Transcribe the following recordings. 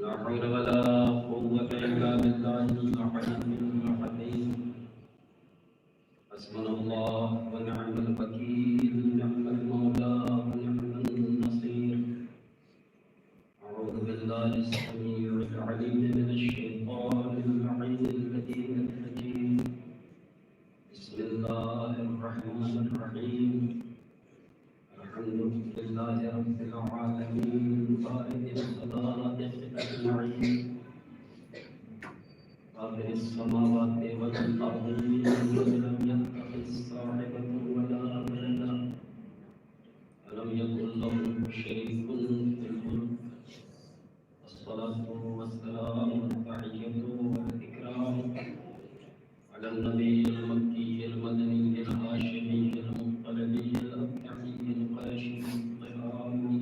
لا حول ولا قوة إلا بالله العلي العظيم. حسبنا الله ونعم الوكيل، نعم المولى ونعم النصير. أعوذ بالله السميع العليم من الشيطان اللعين اللذين الرجيم. بسم الله الرحمن الرحيم. الحمد لله رب العالمين، بارئ الخلائق أجمعين، فاطر السماوات والأرضين، لم يتخذ صاحبة ولا ولدا، ولم يكن له شريك في الملك. الصلاة والسلام والتحية والإكرام على النبي المكي المدني الهاشمي المطلبي الأبدعي القرشي الطهراني،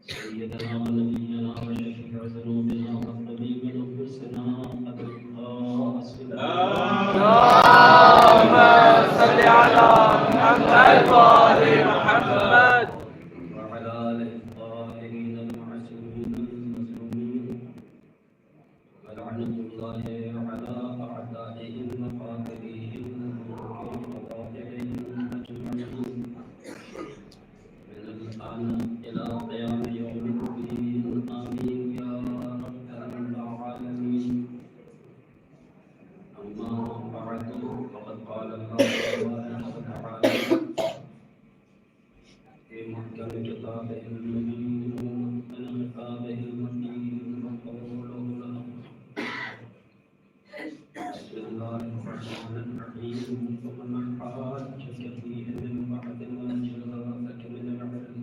سيدنا ونبينا وشفيع ذنوبنا وطبيب نفوسنا أبي القاسم اللهم صل على محمد وآل محمد وعلى آله الطاهرين المعصومين المظلومين، ولعنة الله على أعدائهم وقاتليهم وقاتلهم أجمعين من الآن إلى قيام يوم الدين. آمين يا رب العالمين. أما بعد، فقد قال الله تبارك وتعالى في محكم كتابه المبين ومحكم كتابه المتين وقوله الحق. بسم الله الرحمن الرحيم. ومن حاجك فيه من بعد ما جاءك من العلم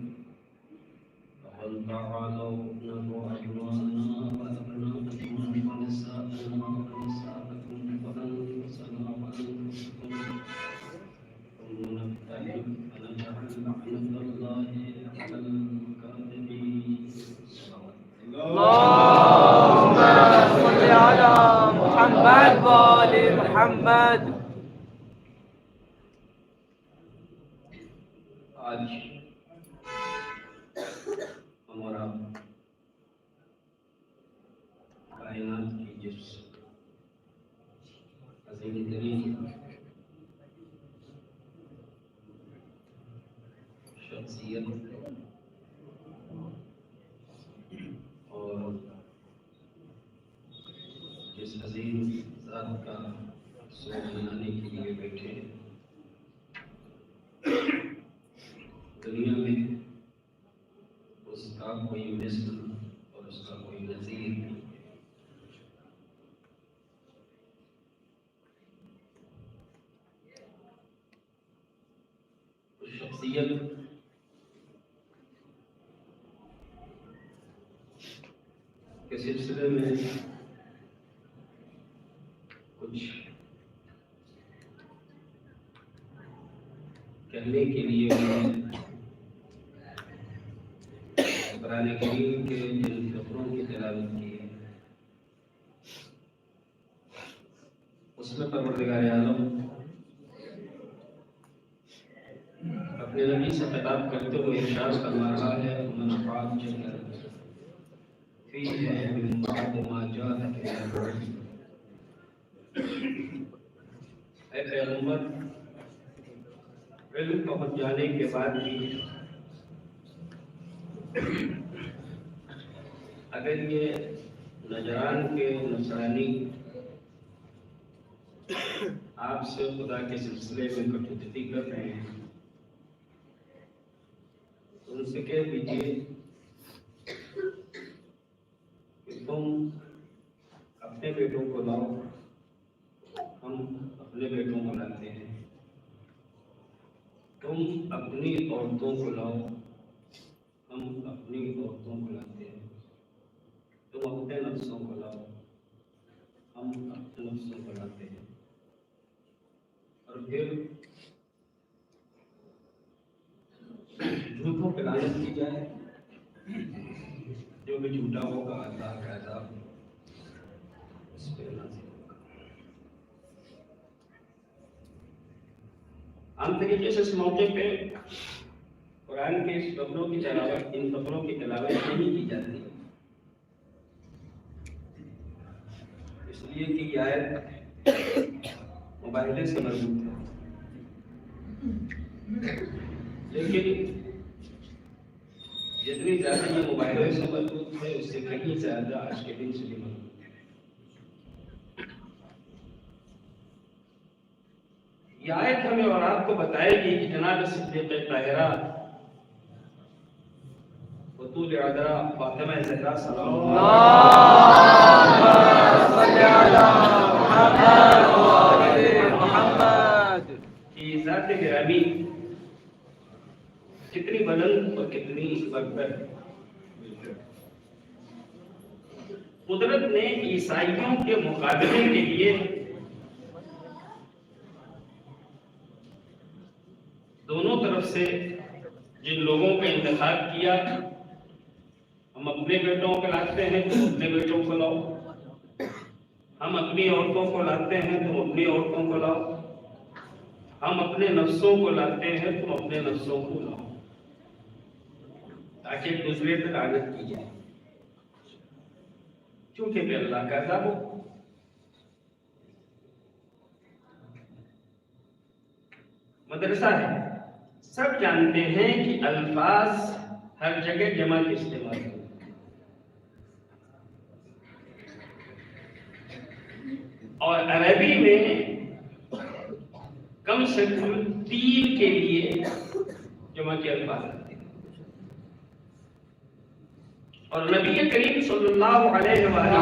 فقل تعالوا ندعو أبناءنا وأبناءكم ونساءنا ونساءكم وأنفسنا وأنفسكم ثم نبتهل فنجعل لعنة الله على الكاذبين. اللهم صل على محمد وآل محمد. آج ہمارا کائنات کی جس عظیم ترین شخصیت اور جس عظیم ذات کا سوگ منانے کے لیے بیٹھے ہیں، دنیا میں اس کا کوئی مثل اور اس کا کوئی نظیر نہیں. اس شخصیت کے سلسلے میں کچھ کہنے کے لیے میں قرآن کریم کے جن فقروں کی تلاوت کی ہے، اس میں پروردگار عالم اپنے نبی سے خطاب کرتے ہوئے ارشاد فرما رہا ہے: من حاجک فیہ من بعد ما جاءک من العلم. اے پیغمبر، علم پہنچ جانے کے بعد بھی اگر یہ نجران کے نصرانی آپ سے خدا کے سلسلے میں کٹوتی کر رہے ہیں تو ان سے کہہ دیجیے کہ تم اپنے بیٹوں کو لاؤ، ہم اپنے بیٹوں کو لاتے ہیں. تم اپنی عورتوں کو لاؤ، ہم اپنی عورتوں کو لاتے ہیں. تم اپنے نفسوں کو لاؤ، ہم اپنے نفسوں کو لاتے ہیں. اور پھر جھوٹوں پہ لعنت کی جائے، جو بھی جھوٹا ہوگا اللہ کا عذاب اس پہ نازل ہوگا. عام طریقے سے اس موقع پہ قرآن کے اس فقروں کی تلاوت، ان فقروں کی تلاوت نہیں کی جاتی، کیجیے کہ یہ آیت مباہلے سے مربوط ہے، لیکن جتنی زیادہ یہ مباہلے سے مربوط ہے اس سے کہیں زیادہ آج کے دن سے بھی مربوط ہے۔ یہ آیت ہمیں اور آپ کو بتائے گی کہ جناب صدیقہ طاہرہ بطول عذرا فاطمہ زہرا سلام کی ذات گرامی کتنی بلند اور کتنی برتر ہے۔ قدرت نے عیسائیوں کے مقابلے کے لیے دونوں طرف سے جن لوگوں کا انتخاب کیا، ہم اپنے بیٹوں کو لاتے ہیں تم اپنے بیٹوں کو لاؤ، ہم اپنی عورتوں کو لاتے ہیں تم اپنی عورتوں کو لاؤ، ہم اپنے نفسوں کو لاتے ہیں تم اپنے نفسوں کو لاؤ، تاکہ ایک دوسرے تک عادت کی جائے، چونکہ کہ اللہ کا عذاب ہو۔ مدرسہ ہے، سب جانتے ہیں کہ الفاظ ہر جگہ جمع کے استعمال ہوتے ہیں، اور عربی میں کم سے کم 3 کے لیے جمع کے الفاظ آتے ہیں، اور نبی کریم صلی اللہ علیہ وآلہ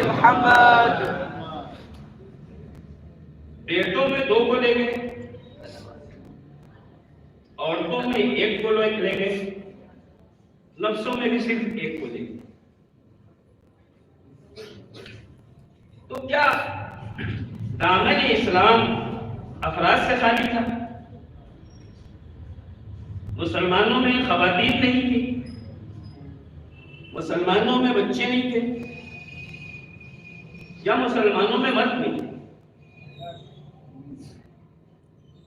محمد بیٹوں میں 2 کو لے گئے، عورتوں میں 1 کو لے گئے، نفسوں میں بھی صرف 1 کو لے گئے۔ تو کیا دامن اسلام افراد سے خالی تھا؟ مسلمانوں میں خواتین نہیں تھی، مسلمانوں میں بچے نہیں تھے، یا مسلمانوں میں مرد نہیں تھے؟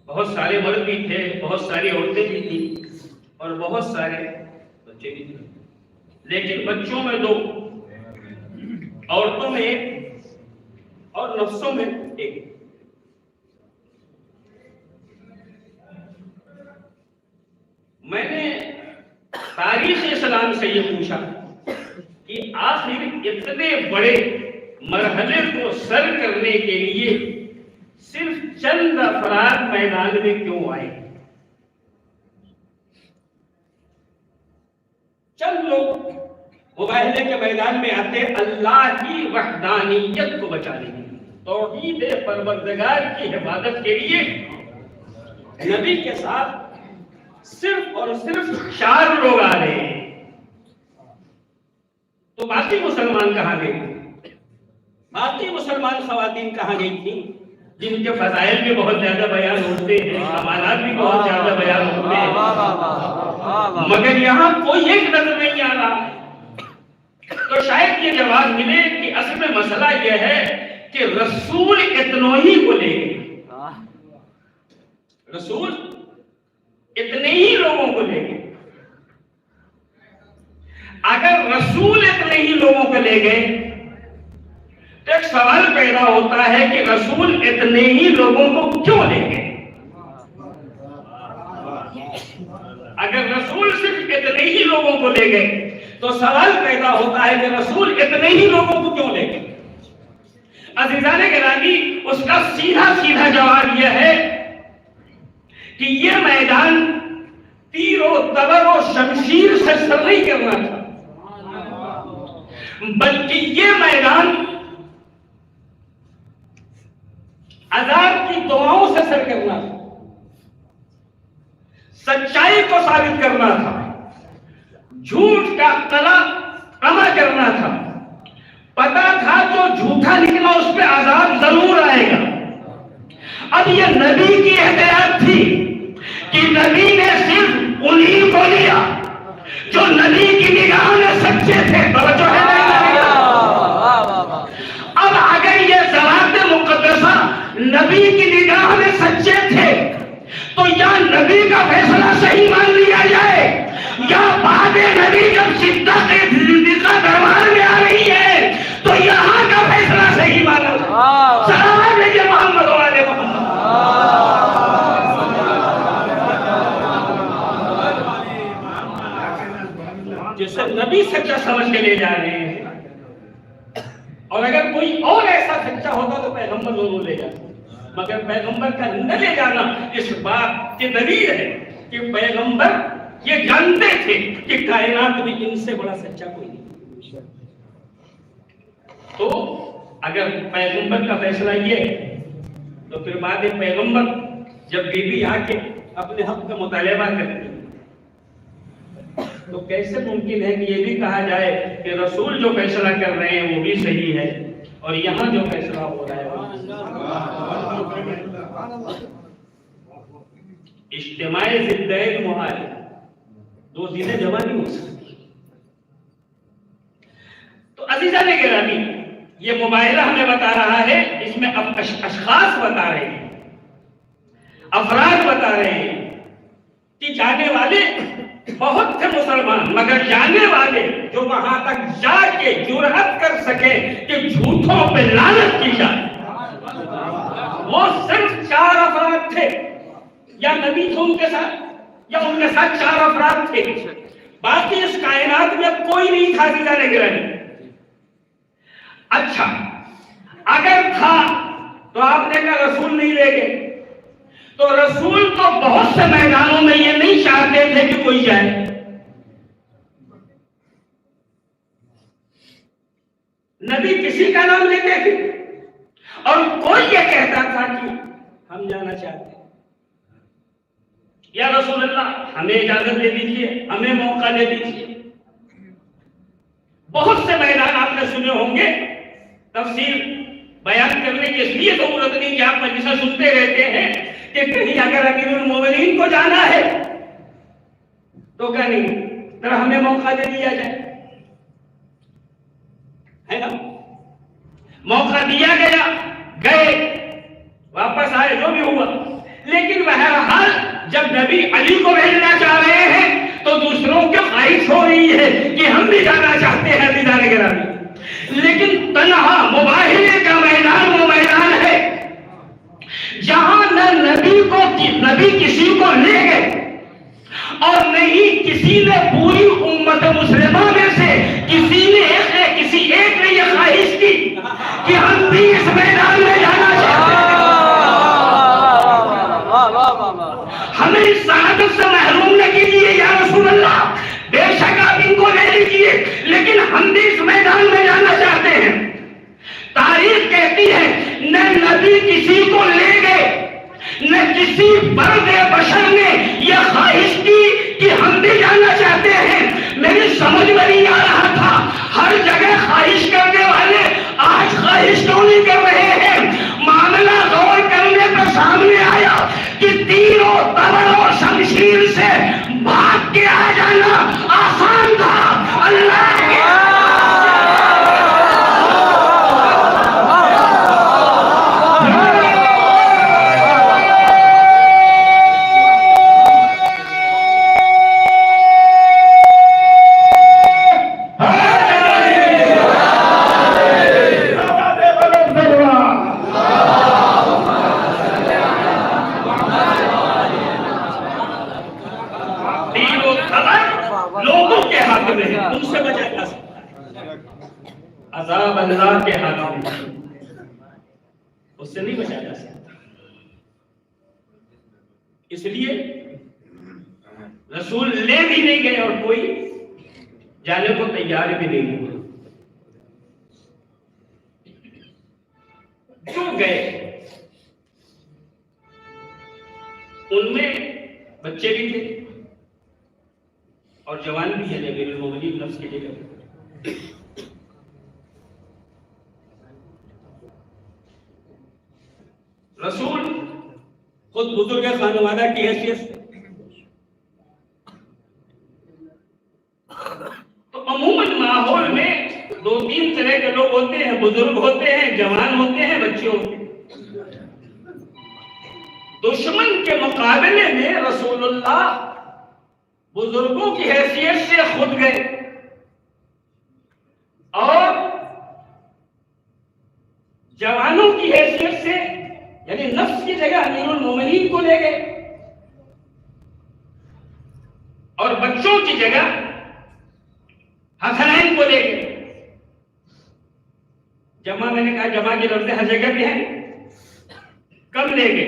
بہت سارے مرد بھی تھے، بہت ساری عورتیں بھی تھیں، اور بہت سارے بچے بھی تھے، لیکن بچوں میں 2، عورتوں میں 1 اور نفسوں میں 1۔ میں نے تاریخ اسلام سے یہ پوچھا کہ آخر اتنے بڑے مرحلے کو سر کرنے کے لیے صرف چند افراد میدان میں کیوں آئے؟ چند لوگ مباہلے کے میدان میں آتے اللہ کی وحدانیت کو بچانے کے لیے، توحید پروردگار کی حفاظت کے لیے۔ نبی کے ساتھ صرف اور صرف 4 لوگ آ رہے ہیں، تو باقی مسلمان کہاں گئے؟ باقی مسلمان خواتین کہاں گئی تھی جن کے فضائل بھی بہت زیادہ بیان ہوتے ہیں، کمالات بھی بہت زیادہ بیان ہوتے ہیں، مگر یہاں کوئی ایک نظر نہیں آ رہا؟ تو شاید یہ جواب ملے کہ اصل میں مسئلہ یہ ہے کہ رسول اتنوں ہی کو لے گئے، رسول اتنے ہی لوگوں کو لے گئے۔ اگر رسول اتنے ہی لوگوں کو لے گئے تو ایک سوال پیدا ہوتا ہے کہ رسول اتنے ہی لوگوں کو کیوں لے گئے؟ اگر رسول صرف اتنے ہی لوگوں کو لے گئے تو سوال پیدا ہوتا ہے کہ رسول اتنے ہی لوگوں کو کیوں لے گئے؟ عزیزان گرامی، اس کا سیدھا سیدھا جواب یہ ہے کہ یہ میدان تیر و تبر و شمشیر سے سر نہیں کرنا تھا، بلکہ یہ میدان عذاب کی دعاؤں سے سر کرنا تھا، سچائی کو ثابت کرنا تھا، جھوٹ کا کما کرنا تھا۔ پتا تھا جو جھوٹا نکلا اس پہ عذاب ضرور آئے گا۔ اب یہ نبی کی احتیاط تھی کہ نبی نے صرف انہیں کو لیا جو نبی کی نگاہ میں سچے تھے۔ توجہ ہے؟ اب اگر یہ ذات مقدسہ نبی کی نگاہ میں سچے تھے تو یا نبی کا فیصلہ صحیح مان لیا جائے، یا بعد نبی جب صدیق جسے نبی سچا سمجھ کے لے جا رہے ہیں، اور اگر کوئی اور ایسا سچا ہوتا تو پیغمبر ضرور لے جاتا، مگر پیغمبر کا نہ لے جانا اس بات کی دلیل ہے کہ پیغمبر یہ جانتے تھے کہ کائنات میں ان سے بڑا سچا کوئی نہیں۔ تو اگر پیغمبر کا فیصلہ یہ ہے تو پھر بعد پیغمبر جب بیوی آ کے اپنے حق کا مطالبہ کرتی تو کیسے ممکن ہے کہ یہ بھی کہا جائے کہ رسول جو فیصلہ کر رہے ہیں وہ بھی صحیح ہے اور یہاں جو فیصلہ ہو رہا ہے وہ اجتماع ضدین محال، دو چیزیں جمع نہیں ہو سکتی۔ تو عزیزان گرامی، یہ مباحثہ ہمیں بتا رہا ہے، اس میں اب اشخاص بتا رہے ہیں، افراد بتا رہے ہیں کہ جانے والے بہت تھے مسلمان، مگر جانے والے جو وہاں تک جا کے جرأت کر سکے کہ جھوٹوں پہ لعنت کی جائے، وہ صرف 4 افراد تھے، یا نبی تھے ان کے ساتھ، یا ان کے ساتھ 4 افراد تھے، باقی اس کائنات میں کوئی نہیں تھا عزیزان گرامی۔ اچھا اگر تھا تو آپ نے کہا رسول نہیں لے گئے، تو رسول تو بہت سے میدانوں میں یہ نہیں چاہتے تھے کہ کوئی جائے، نبی کسی کا نام لیتے تھے اور کوئی یہ کہتا تھا کہ ہم جانا چاہتے ہیں، یا رسول اللہ ہمیں اجازت دے دیجیے، ہمیں موقع دے دیجیے۔ بہت سے میدان آپ نے سنے ہوں گے، تفصیل بیان کرنے کی اس لیے ضرورت نہیں کہ آپ مجلسیں سنتے رہتے ہیں کہ کہیں اگر امیر المومنین کو جانا ہے تو کیا نہیں ذرا ہمیں موقع دے دیا جائے، ہے نا؟ موقع دیا گیا، گئے، واپس آئے، جو بھی ہوا، لیکن بہرحال جب نبی علی کو بھیجنا چاہ رہے ہیں تو دوسروں کی خواہش ہو رہی ہے کہ ہم بھی جانا چاہتے ہیں عزیزان گرامی، لیکن تنہا مباہلے کا میدان وہ میدان ہے جہاں نہ نبی کسی کو لے گئے اور نہیں کسی نے پوری امت مسلمہ میں سے کسی ایک نے یہ خواہش کی کہ ہم بھی اس میدان میں جانا چاہتے ہیں، ہمیں اس سعادت سے محروم نہ کیجیے یا رسول اللہ، بے شک آپ ان کو لے لیجیے لیکن ہم بھی اس میدان میں جانا چاہتے ہیں۔ تاریخ کہتی ہے نہ نبی کسی کو لے گئے، نہ کسی فرد بشر نے یہ خواہش کی کہ ہم بھی جانا چاہتے ہیں۔ میری سمجھ میں نہیں آ رہا تھا ہر جگہ خواہش کرنے والے آج خواہش کیوں نہیں کر رہے ہیں؟ معاملہ غور کرنے پر سامنے آیا کہ تیر و تبر اور شمشیر سے بھاگ کے آ جانا آسان تھا، اللہ کے عذاب اللہ کے ہاتھوں میں، اس سے نہیں بچا جا سکتا۔ اس لیے رسول لے بھی نہیں گئے اور کوئی جانے کو تیار بھی نہیں ہوا۔ جو گئے ان میں بچے بھی تھے اور جوان بھی ہے، امیر المومنین نفس کی جگہ۔ رسول خود بزرگ خانوادہ کی حیثیت سے تو عموماً ماحول میں 2-3 طرح کے لوگ ہوتے ہیں، بزرگ ہوتے ہیں، جوان ہوتے ہیں، بچے ہوتے ہیں۔ دشمن کے مقابلے میں رسول اللہ بزرگوں کی حیثیت سے خود گئے اور جوانوں کی حیثیت سے یعنی نفس کی جگہ امیر المومنین کو لے گئے اور بچوں کی جگہ حسنین کو لے گئے. جمع میں نے کہا جمع کے لفظ ہر جگہ پہ ہے، کم لے گئے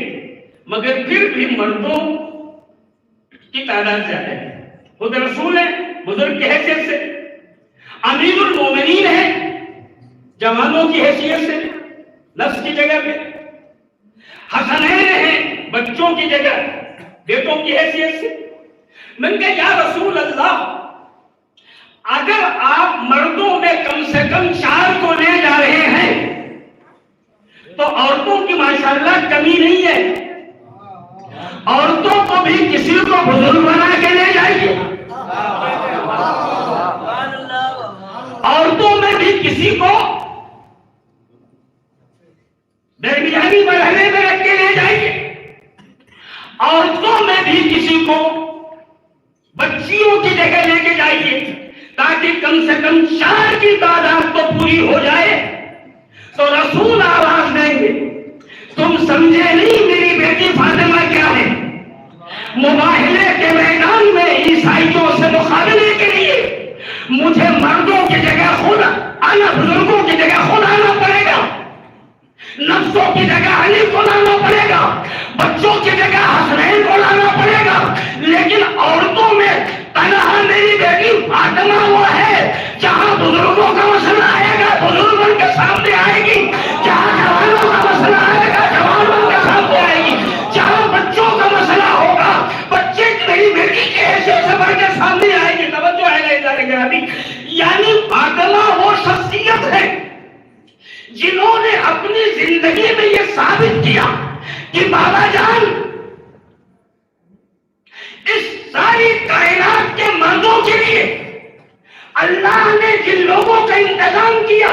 مگر پھر بھی مردوں کی تعداد زیادہ ہے. خود رسول ہے بزرگ کی حیثیت سے، امیر المومنین ہے جوانوں کی حیثیت سے نفس کی جگہ پہ، حسنین ہیں بچوں کی جگہ بیٹوں کی حیثیت سے. میں نے کہا یا رسول اللہ اگر آپ مردوں میں کم سے کم 4 کو لے جا رہے ہیں تو عورتوں کی ماشاءاللہ کمی نہیں ہے، عورتوں کو بھی کسی کو بزرگ بنا کے لے جائیے، عورتوں میں بھی کسی کو درمیانی مرحلے میں رکھ کے لے جائیے، عورتوں میں بھی کسی کو بچیوں کی جگہ لے کے جائیے تاکہ کم سے کم 4 کی تعداد تو پوری ہو جائے. تو رسول آواز دیں گے تم سمجھے نہیں میری بیٹی فاطمہ کیا ہے. مباہلے کے میدان میں عیسائیوں سے مقابلے کے لیے مجھے مردوں کی جگہ خود آنا، بزرگوں کی جگہ خود آنا پڑے گا، نفسوں کی جگہ علی کو لانا پڑے گا، بچوں کی جگہ حسنین کو لانا پڑے گا. لیکن عورتوں میں تنہا میری بیٹی فاطمہ وہ ہے جہاں بزرگوں کا مسئلہ آئے گا بزرگ بن کے سامنے آئے گی، جہاں جوانوں کا مسئلہ آئے گا جوان بن کے سامنے آئے گی، جہاں بچوں کا مسئلہ ہوگا بچے میری بیٹی کی حیثیت سے بڑھ کے سامنے آئے گی. توجہ ہے نا ادارے گرامی، یعنی فاطمہ وہ شخصیت ہے جنہوں نے اپنی زندگی میں یہ ثابت کیا کہ بابا جان اس ساری کائنات کے مردوں کے لیے اللہ نے جن لوگوں کا انتظام کیا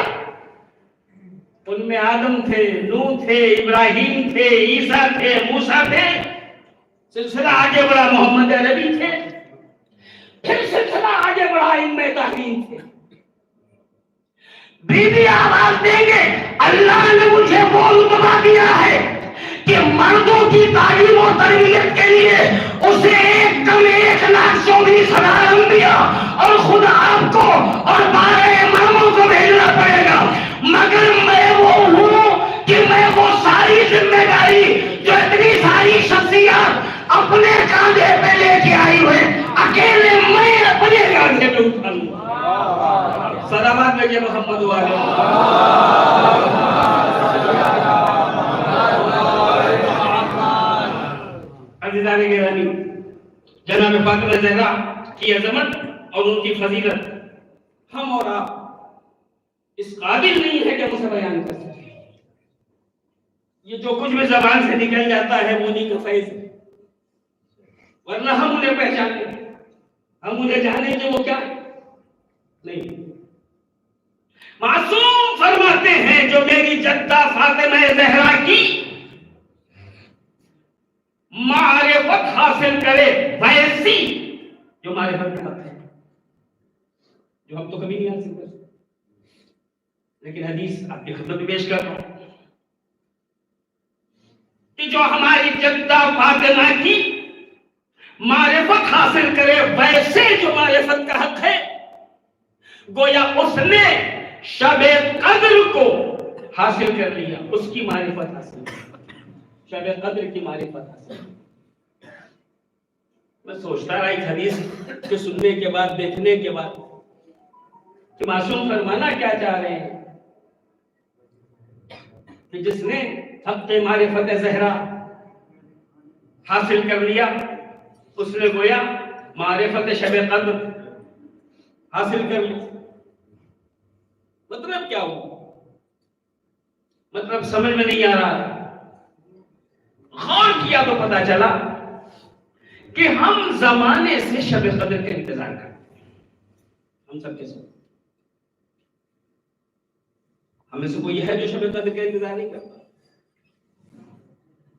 ان میں آدم تھے، نوح تھے، ابراہیم تھے، عیسیٰ تھے، موسیٰ تھے، سلسلہ آگے بڑھا محمد عربی تھے، پھر سلسلہ آگے بڑھا ائمہ تعلیم تھے. بی بی آواز دیں گے اللہ نے مجھے وہ رتبہ دیا ہے کہ مردوں کی تعلیم و تربیت کے لیے اسے 1,24,000 انبیاء اور خدا آپ کو اور 12 اماموں کو بھیجنا پڑے گا. مگر میں وہ ہوں کہ میں وہ ساری ذمہ داری جو اتنی ساری شخصیات اپنے کاندھے پہ لے کے آئی ہوئے اکیلے میں اپنے کاندھے پہ اٹھا لوں. صلوات لگے محمد والے. عزیزان گرامی، جناب فاطمہ زہرا کی عظمت اور ان کی فضیلت ہم اور آپ اس قابل نہیں ہے کہ ہم اسے بیان کر سکیں. یہ جو کچھ بھی زبان سے نکل جاتا ہے وہ نہیں کا فیض ہے، ورنہ ہم انہیں پہچانتے ہیں، ہم انہیں جانیں کہ وہ کیا نہیں. معصوم فرماتے ہیں جو میری جدہ فاطمہ زہرا کی معرفت حاصل کرے ویسی جو معرفت کا حق ہے، جو ہم تو کبھی نہیں حاصل کر سکتے. لیکن حدیث آپ کی خدمت میں پیش کر رہا ہوں کہ جو ہماری جدہ فاطمہ کی معرفت حاصل کرے ویسے جو معرفت کا حق ہے، گویا اس نے شب قدر کو حاصل کر لیا، اس کی معرفت حاصل کر، شب قدر کی معرفت حاصل. میں سوچتا رہا اس حدیث کے سننے کے بعد، دیکھنے کے بعد کہ معصوم فرمانا کیا چاہ رہے ہیں کہ جس نے حق معرفت زہرا حاصل کر لیا اس نے گویا معرفت شب قدر حاصل کر لی. مطلب کیا ہو؟ مطلب سمجھ میں نہیں آ رہا. غور کیا تو پتا چلا کہ ہم زمانے سے شب قدر کا انتظار کرتے ہیں. ہم سب کے ساتھ ہمیں سے کوئی ہے جو شب قدر کا انتظار نہیں کرتا؟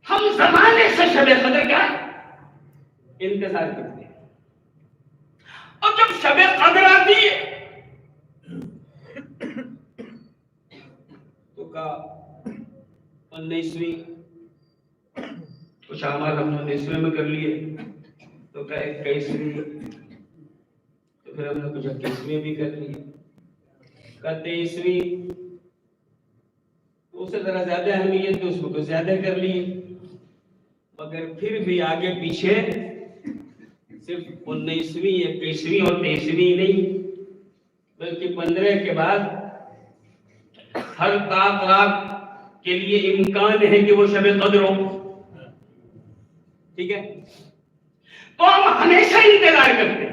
ہم زمانے سے شب قدر کا انتظار کرتے ہیں. اور جب شب قدر آتی ہے تو کا 19ویں کچھ اعمال ہم نے 19ویں میں کر لیے، تو کا 21ویں، تو تو پھر ہم نے کچھ 21ویں بھی کر لی، 23ویں اس سے ذرا زیادہ اہمیت تو اس کو کچھ زیادہ کر لی، مگر پھر بھی آگے پیچھے صرف 19ویں 21ویں اور 23ویں نہیں بلکہ 15 کے بعد ہر طاق رات کے لیے امکان ہے کہ وہ شب قدر ہو، ٹھیک ہے؟ تو ہم ہمیشہ انتظار کرتے ہیں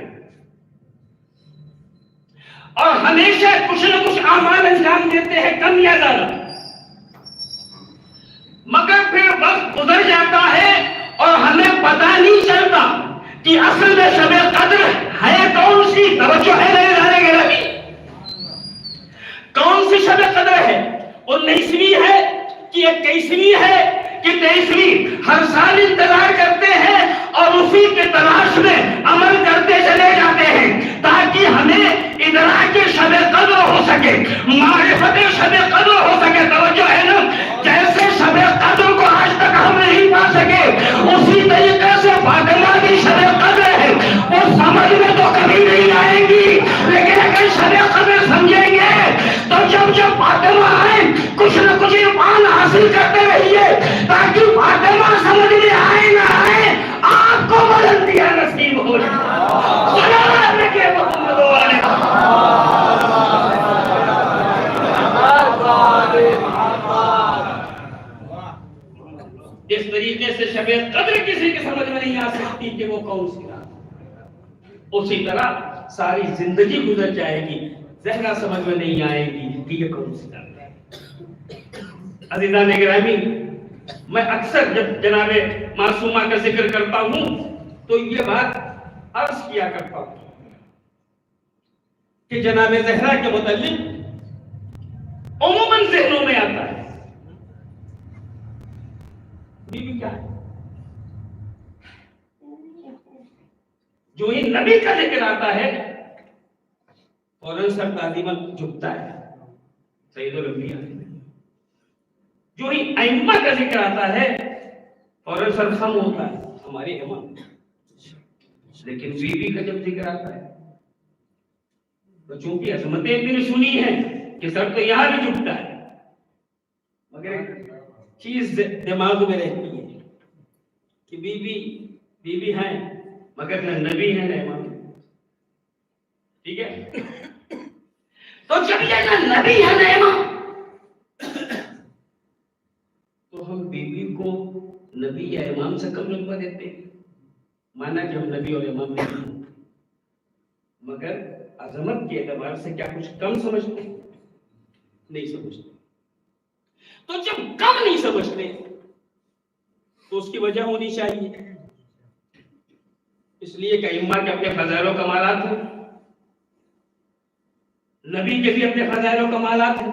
اور ہمیشہ کچھ نہ کچھ اعمال انجام دیتے ہیں، کم یا زیادہ، مگر پھر وقت گزر جاتا ہے اور ہمیں پتہ نہیں چلتا کہ اصل میں شب قدر ہے کون سی۔ توجہ ہے میرے جانے کے نبی، کون سی شب قدر ہے؟ 19ویں ہے کہ 21ویں ہے کہ 23ویں؟ ہر سال انتظار کرتے ہیں اور اسی کے تلاش میں عمل کرتے چلے جاتے ہیں تاکہ ہمیں ادراک شب قدر ہو سکے، معرفت شب قدر ہو سکے۔ توجہ ہے نا؟ جیسے شب قدر کو آج تک ہم نہیں پا سکے اسی طریقے سے فاطمہ کی شب قدر ہے، وہ سمجھ میں تو کبھی نہیں آئے گی، لیکن اگر شب قدر سمجھیں گے تو جب جب فاطمہ آئے کچھ نہ کچھ ایمان حاصل کرتے رہیے تاکہ فاطمہ سمجھ میں آئے نہ آئے آپ کو بلندیاں نصیب ہو جائے۔ صلوات رکھے محمد علیہ۔ اس طریقے سے شب قدر کسی کے سمجھ میں نہیں آ سکتی کہ وہ کون سی رات ہے، اسی طرح ساری زندگی گزر جائے گی، زہرا سمجھ میں نہیں آئے گی کہ یہ کون سی رات ہے۔ عزیزان گرامی، میں اکثر جب جناب معصومہ کا ذکر کرتا ہوں تو یہ بات عرض کیا کرتا ہوں کہ جناب زہرا کے متعلق عموماً ذہنوں میں آتا ہے بی بی کیا ہے؟ جو ہی نبی کا ذکر آتا ہے فوراً سر تعظیماً جھکتا ہے، سید الانبیاء۔ جو ہی ائمہ کا ذکر آتا ہے فوراً سر خم ہوتا ہے، ہمارے امام۔ لیکن بی بی کا جب ذکر آتا ہے تو چونکہ عظمتیں اتنی سنی ہیں کہ سر تو یہاں بھی جھکتا ہے، مگر ایک چیز دماغ میں رہتی ہے کہ بی بی ہیں مگر نہ نبی ہے نہ امام، ٹھیک ہے؟ تو جب یہ نہ نبی ہے نہ امام تو ہم بی بی کو نبی یا امام سے کم رتبہ دیتے ہیں، مانا کہ ہم نبی اور امام نہیں ہیں، مگر عظمت کے اعتبار سے کیا کچھ کم سمجھتے ہیں؟ نہیں سمجھتے۔ تو جب کم نہیں سمجھتے تو اس کی وجہ ہونی چاہیے، اس لیے کہ ائمہ کے اپنے فضائل و کمالات ہیں، نبی کے بھی اپنے فضائل و کمالات ہیں،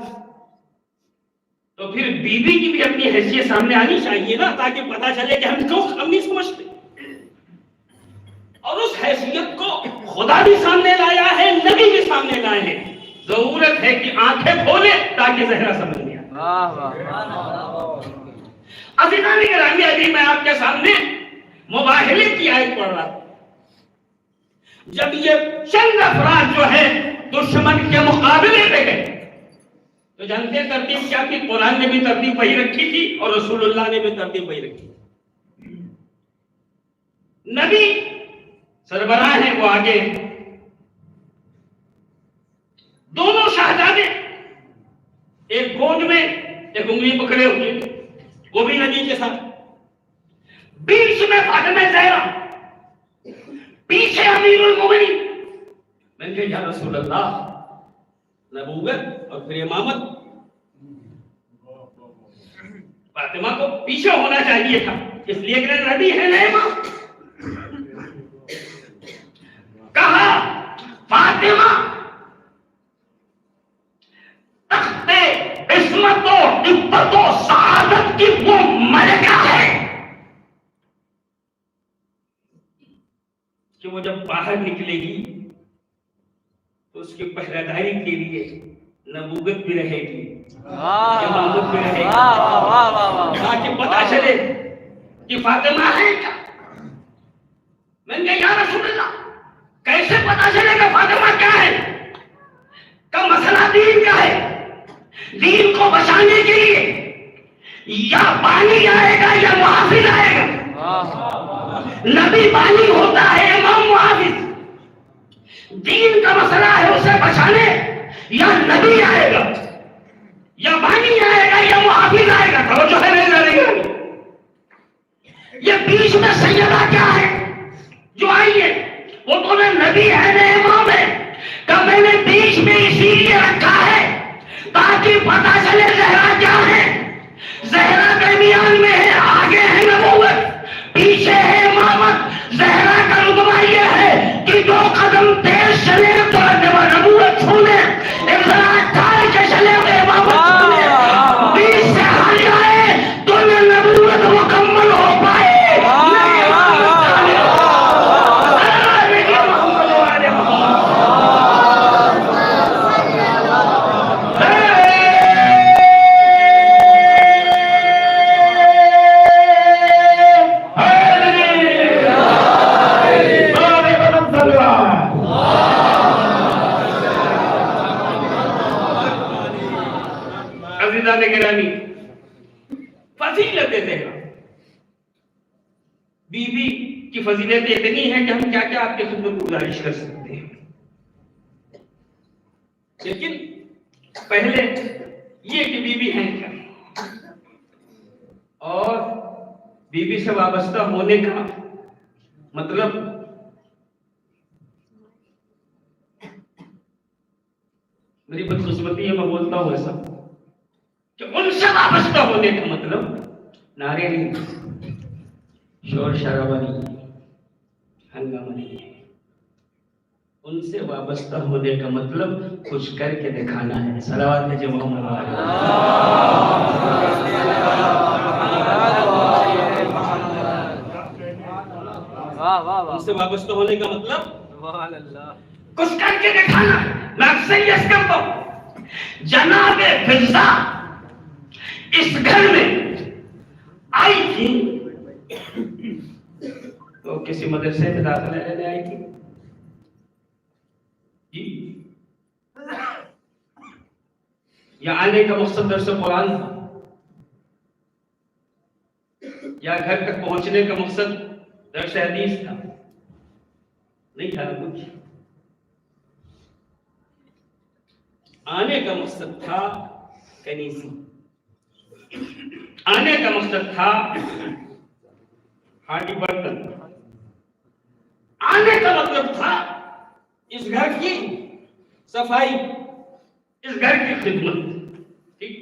تو پھر بی بی کی بھی اپنی حیثیت سامنے آنی چاہیے نا، تاکہ پتہ چلے کہ ہم کیوں کم نہیں سمجھتے۔ اور اس حیثیت کو خدا بھی سامنے لایا ہے، نبی بھی سامنے لائے ہیں، ضرورت ہے کہ آنکھیں کھولے تاکہ زہرا سمجھ میں آئے۔ عزیزان گرامی، ابھی میں آپ کے سامنے مباہلے کی آیت پڑھ رہا تھا، جب یہ چند افراد جو ہے دشمن کے مقابلے پہ گئے تو جانتے ہیں ترتیب کیا تھی؟ قرآن نے بھی ترتیب وہی رکھی تھی اور رسول اللہ نے بھی ترتیب وہی رکھی تھی۔ نبی سربراہ ہیں، وہ آگے ہیں، دونوں شہزادے ایک گود میں ایک انگلی پکڑے ہوئے، وہ بھی نبی کے ساتھ، بیچ میں فاطمہ زہرا، پیچھے امیر المومنین۔ میں نے کہا یا رسول اللہ، نبوت اور پھر امامت، فاطمہ کو پیچھے ہونا چاہیے تھا، اس لیے کہ نبی ہے نہ امام۔ کہا فاطمہ تخت عصمت و عفت و سعادت کی وہ ملکہ ہے کہ وہ جب باہر نکلے گی تو اس کی پہرےداری کے لیے نبوت بھی رہے گی، امامت بھی رہے گی، تاکہ پتہ چلے کہ فاطمہ ہے کیا۔ میں نے کہا یا رسول اللہ، کیسے پتہ چلے گا فاطمہ کا مسئلہ دین کا ہے، دین کو بچانے کے لیے یا بانی آئے گا یا محافظ آئے گا. نبی بانی ہوتا ہے، امام محافظ. دین کا مسئلہ ہے اسے بچانے، یا نبی آئے گا یا بانی آئے گا یا محافظ آئے گا. توجہ ہے نہیں کرے گا. یہ بیچ میں سیدہ کیا ہے جو آئی ہے؟ وہ تو نہ نبی ہے نہ امام ہے. کہ میں نے بیچ میں اسی لیے رکھا ہے تاکہ پتا چلے زہرا کیا ہے. زہرا درمیان میں ہے، آگے ہے نبوت، پیچھے ہے امامت. زہرا کا رتبہ یہ ہے کہ دو قدم تیز چلے تو نبوت چھونے، ذرا ٹال کے چلے تو امامت چھونے. بیچ سے ہٹ جائے تو نہ نبوت مکمل ہو پائے. فضیلتیں زہرا، بی بی کی فضیلتیں اتنی ہیں کہ ہم کیا کیا آپ کے خدمت گزارش کر سکتے ہیں. لیکن پہلے یہ کہ بی بی ہیں کیا، اور بی بی سے وابستہ ہونے کا مطلب میری بدقسمتی ہے، میں بولتا ہوں ایسا کہ ان سے وابستہ ہونے کا مطلب نعرے نہیں، شور شرابہ نہیں، ہنگامہ نہیں ہے. ان سے وابستہ ہونے کا مطلب کچھ کر کے دکھانا ہے. صلوات ہے جب ان سے وابستہ ہونے کا مطلب کچھ کر کے دکھانا ہے. میں اکثر یہ کرتا ہوں، جناب فضا اس گھر میں آئی تھی تو کسی مدرسے میں داخلہ لینے آئی تھی جی، یا آنے کا مقصد درس قرآن تھا، یا گھر تک پہنچنے کا مقصد درس حدیث تھا؟ نہیں تھا کچھ. آنے کا مقصد تھا کنیسی، آنے کا مقصد تھا ہانڈی برتن، آنے کا مطلب تھا اس گھر کی صفائی، اس گھر کی خدمت. ٹھیک،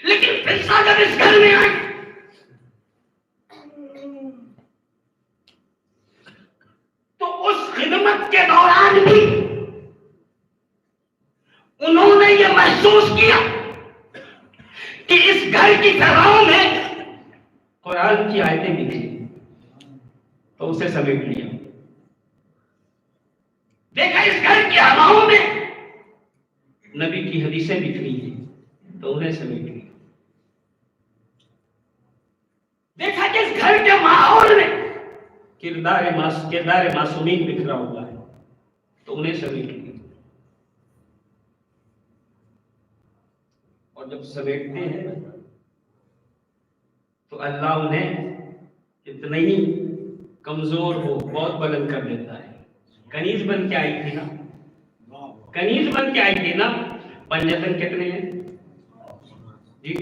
لیکن فضا جب اس گھر میں آئی تو اس خدمت کے دوران بھی انہوں نے یہ محسوس کیا کہ اس گھر کی فضاؤں میں قرآن کی آیتیں بکھری، تو اسے سمیٹ لیا. دیکھا اس گھر کی ہواؤں میں نبی کی حدیثیں بکھری ہیں، تو انہیں سمیٹ لیا. دیکھا کہ اس گھر کے ماحول میں کردار معصومین بکھرا ہوا ہے، تو انہیں سمیٹ لیا. اور جب سمیٹتے ہیں تو اللہ انہیں اتنا ہی کمزور ہو بہت بلند کر دیتا ہے. کنیز بن کے آئی تھی نا، کنیز بن کے آئی تھی نا. پنجتن کتنے ہیں جی؟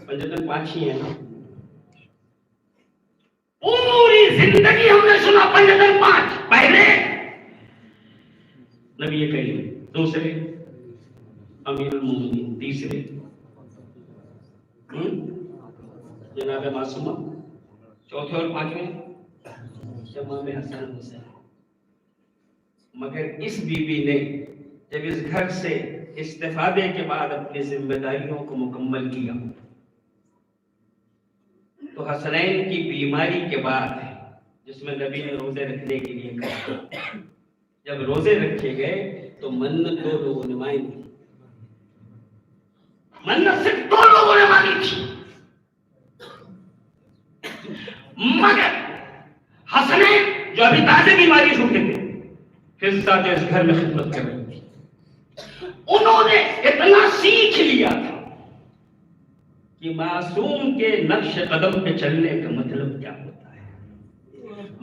پنجتن 5 ہی ہیں نا. پوری زندگی ہم نے سنا پنجتن 5. پہلے نبی کریم، دوسرے امیر المومنین، تیسرے جناب معصومہ، چوتھے اور 5ویں امام حسن حسین. مگر اس بی بی نے جب اس گھر سے استفادے کے بعد اپنی ذمہ داریوں کو مکمل کیا تو حسنین کی بیماری کے بعد جس میں نبی نے روزے رکھنے کے لیے کہا، جب روزے رکھے گئے تو منت 2 لوگوں نے مانی تھی. منت صرف 2 لوگوں نے مانی تھی. مگر حسنین جو ابھی تازے بیماری چھوٹے تھے فضہ جو اس گھر میں خدمت کر رہی تھی، انہوں نے اتنا سیکھ لیا تھا کہ معصوم کے نقش قدم پہ چلنے کا مطلب کیا ہوتا ہے،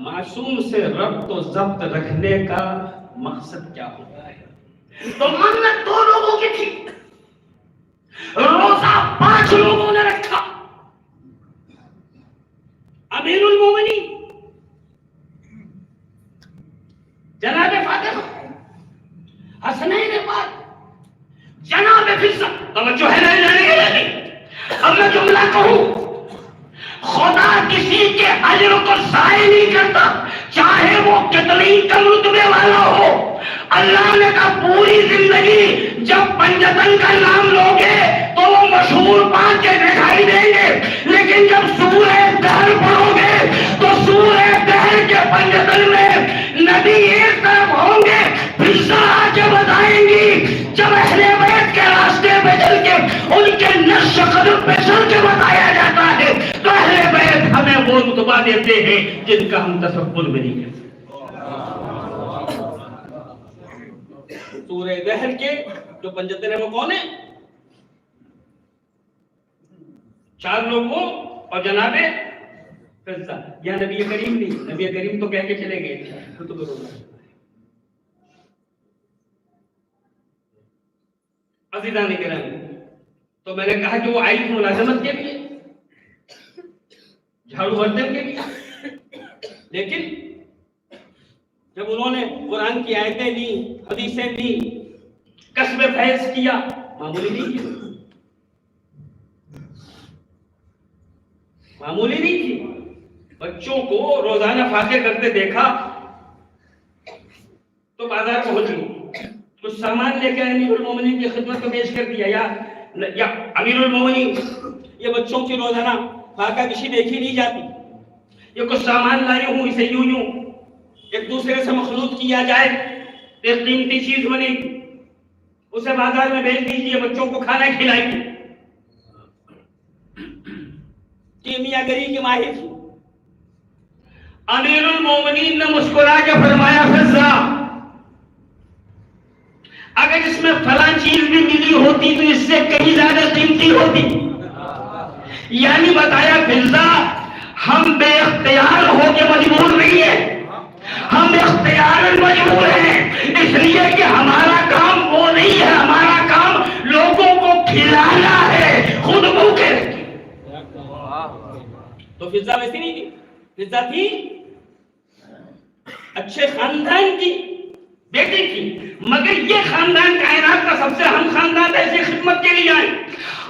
معصوم سے ربط و ضبط رکھنے کا مقصد کیا ہوتا ہے۔ تو منت 2 لوگوں کی تھی، روزہ 5 لوگوں نے رکھا، امیر المومنین جناب فاطمہ، حسنین پاک، جناب فضہ، توجہ ہے نہیں؟ اب میں جملہ کہوں، خدا کسی کے اجر کو ضائع نہیں کرتا، چاہے وہ کتنی کم رتبے والا ہو۔ اللہ نے کہا پوری زندگی جب پنجتن کا نام لوگے تو وہ مشہور 5 کے دکھائی دیں گے، لیکن جب سورہ دہر پڑھو گے تو سورہ دہر کے پنجتن میں نبی ایک طرف ہوں گے، فضہ آ کے بتائیں گی، جب اہل بیت کے راستے پہ چل کے ان کے نقش قدم پہ چل کے بتایا جاتا ہے تو اہل بیت ہمیں وہ رتبہ دیتے ہیں جن کا ہم تصور میں نہیں کرتے۔ سورہ دہر کے جو پنجتن ہے وہ کون ہے؟ 4 لوگ وہ اور جناب فضہ۔ یا نبی کریم نہیں، نبی کریم تو کہہ کے چلے گئے تھے خطبہ روزہ۔ عزیزان کرام، تو میں نے کہا کہ وہ آئی تھی ملازمت کے لیے، جھاڑو برتن کے لیے، لیکن جب انہوں نے قرآن کی آیتیں لی، حدیثیں لی، کسب فیض کیا، معمولی نہیں تھی، معمولی نہیں تھی۔ بچوں کو روزانہ فاتح کرتے دیکھا تو بازار پہنچ گئی، کچھ سامان لے کے امیر المومنین کی خدمت کو پیش کر دیا، یا امیر المومنین یہ بچوں کی روزانہ فاتح کشی دیکھی نہیں جاتی، یہ کچھ سامان لائے ہوں، اسے یوں ایک دوسرے سے مخلوط کیا جائے، ایک قیمتی چیز بنے، اسے بازار میں بیچ دیجیے، بچوں کو کھانا کھلائیے۔ کیمیا گری کے ماہر تھی۔ امیر المومنین نے مسکرا کے فرمایا فضہ، اگر اس میں فلاں چیز بھی ملی ہوتی تو اس سے کہیں زیادہ قیمتی ہوتی، یعنی بتایا فضہ ہم بے اختیار ہو کے مجبور نہیں ہیں، ہم اختیار مجبور ہیں، اس لیے کہ ہمارا کام وہ نہیں ہے، ہمارا کام لوگوں کو کھلانا ہے، خود بھوکے۔ تو فضہ ویسی نہیں تھی، فضہ تھی اچھے خاندان کی بیٹی تھی، مگر یہ خاندان کائنات کا سب سے اہم خاندان ہے، اسے خدمت کے لیے آئی،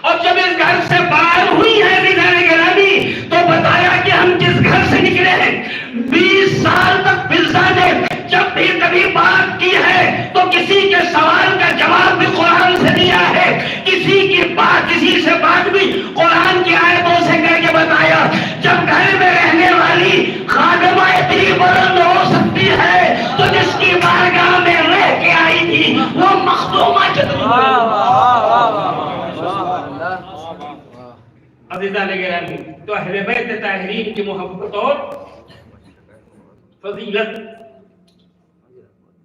اور جب اس گھر سے باہر ہوئی ہے رضوان گرامی تو بتایا کہ ہم جس گھر سے نکلے ہیں 20 سال تک فضہ نے جب بھی کبھی بات کی ہے تو کسی کے سوال کا جواب بھی قرآن سے دیا ہے، کسی سے بات بھی قرآن کی آیتوں سے کر کے بتایا۔ جب گھر میں رہنے والی خادمہ اتنی بلند ہو سکتی ہے تو جس کی بارگاہ میں رہ کے آئی تھی وہ مخدومہ کتنی عزیزان گرامی۔ تو اہل بیت طاہرین کی محبت اور فضیلت،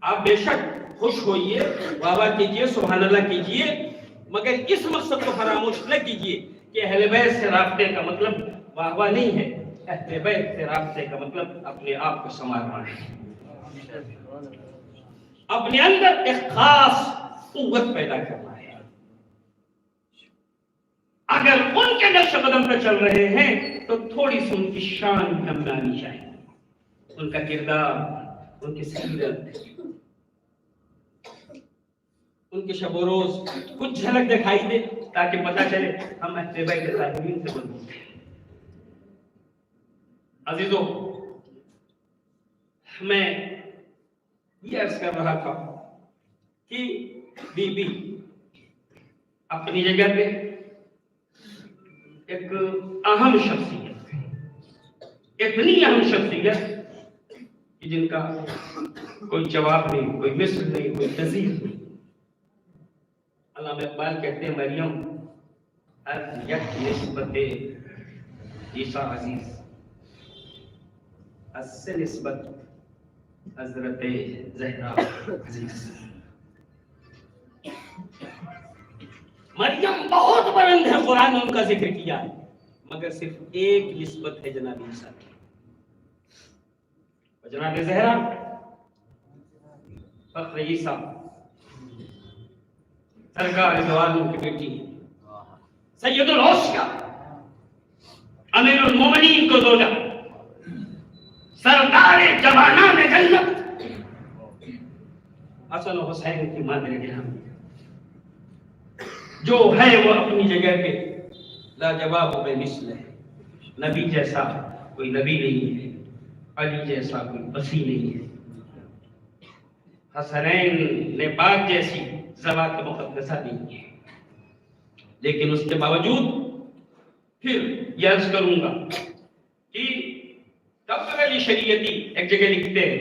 آپ بے شک خوش ہوئیے، واہ واہ کیجئے، سبحان اللہ کیجئے، مگر اس مقصد کو فراموش نہ کیجئے کہ اہل بیت سے رابطے کا مطلب واہ واہ نہیں ہے، اہل بیت سے رابطے کا مطلب اپنے آپ کو سنوارنا ہے، اپنے اندر ایک خاص قوت پیدا کرنا ہے۔ اگر ان کے نقش قدم پہ چل رہے ہیں تو تھوڑی سی ان کی شان ہم میں آنی چاہیے، ان کا کردار، ان کی سیرت، ان کے شب و روز کچھ جھلک دکھائی دے تاکہ پتہ چلے ہم اہل بیت طاہرین سے بنتے ہیں۔ عزیزو، میں یہ عرض کر رہا تھا کہ بی بی اپنی جگہ پہ ایک اہم شخصیت، اتنی اہم شخصیت کہ جن کا کوئی جواب نہیں، کوئی مثل نہیں، کوئی نظیر نہیں۔ علامہ اقبال کہتے ہیں مریم از یک نسبت عیسیٰ عزیز، از سے نسبت حضرت زہرا عزیز. مریم بہت بلند ہے، قرآن نے ان کا ذکر کیا ہے، مگر صرف ایک نسبت ہے جناب عیسیٰ کی. جناب زہرا فخر عیسیٰ سرکار دو عالم کی بیٹی، سید العشقہ، امیر المومنین کو زوجہ، سردار جوانان جنت، حسن و حسین کی مادر گرامی، جو ہے وہ اپنی جگہ پہ لاجواب و بے مثل ہے. نبی جیسا کوئی نبی نہیں ہے، علی جیسا کوئی وسیع نہیں ہے، حسنین نے پاک جیسی ذوات مقدسہ نہیں ہے. لیکن اس کے باوجود پھر یہ عرض کروں گا کہ ڈاکٹر علی شریعتی ایک جگہ لکھتے ہیں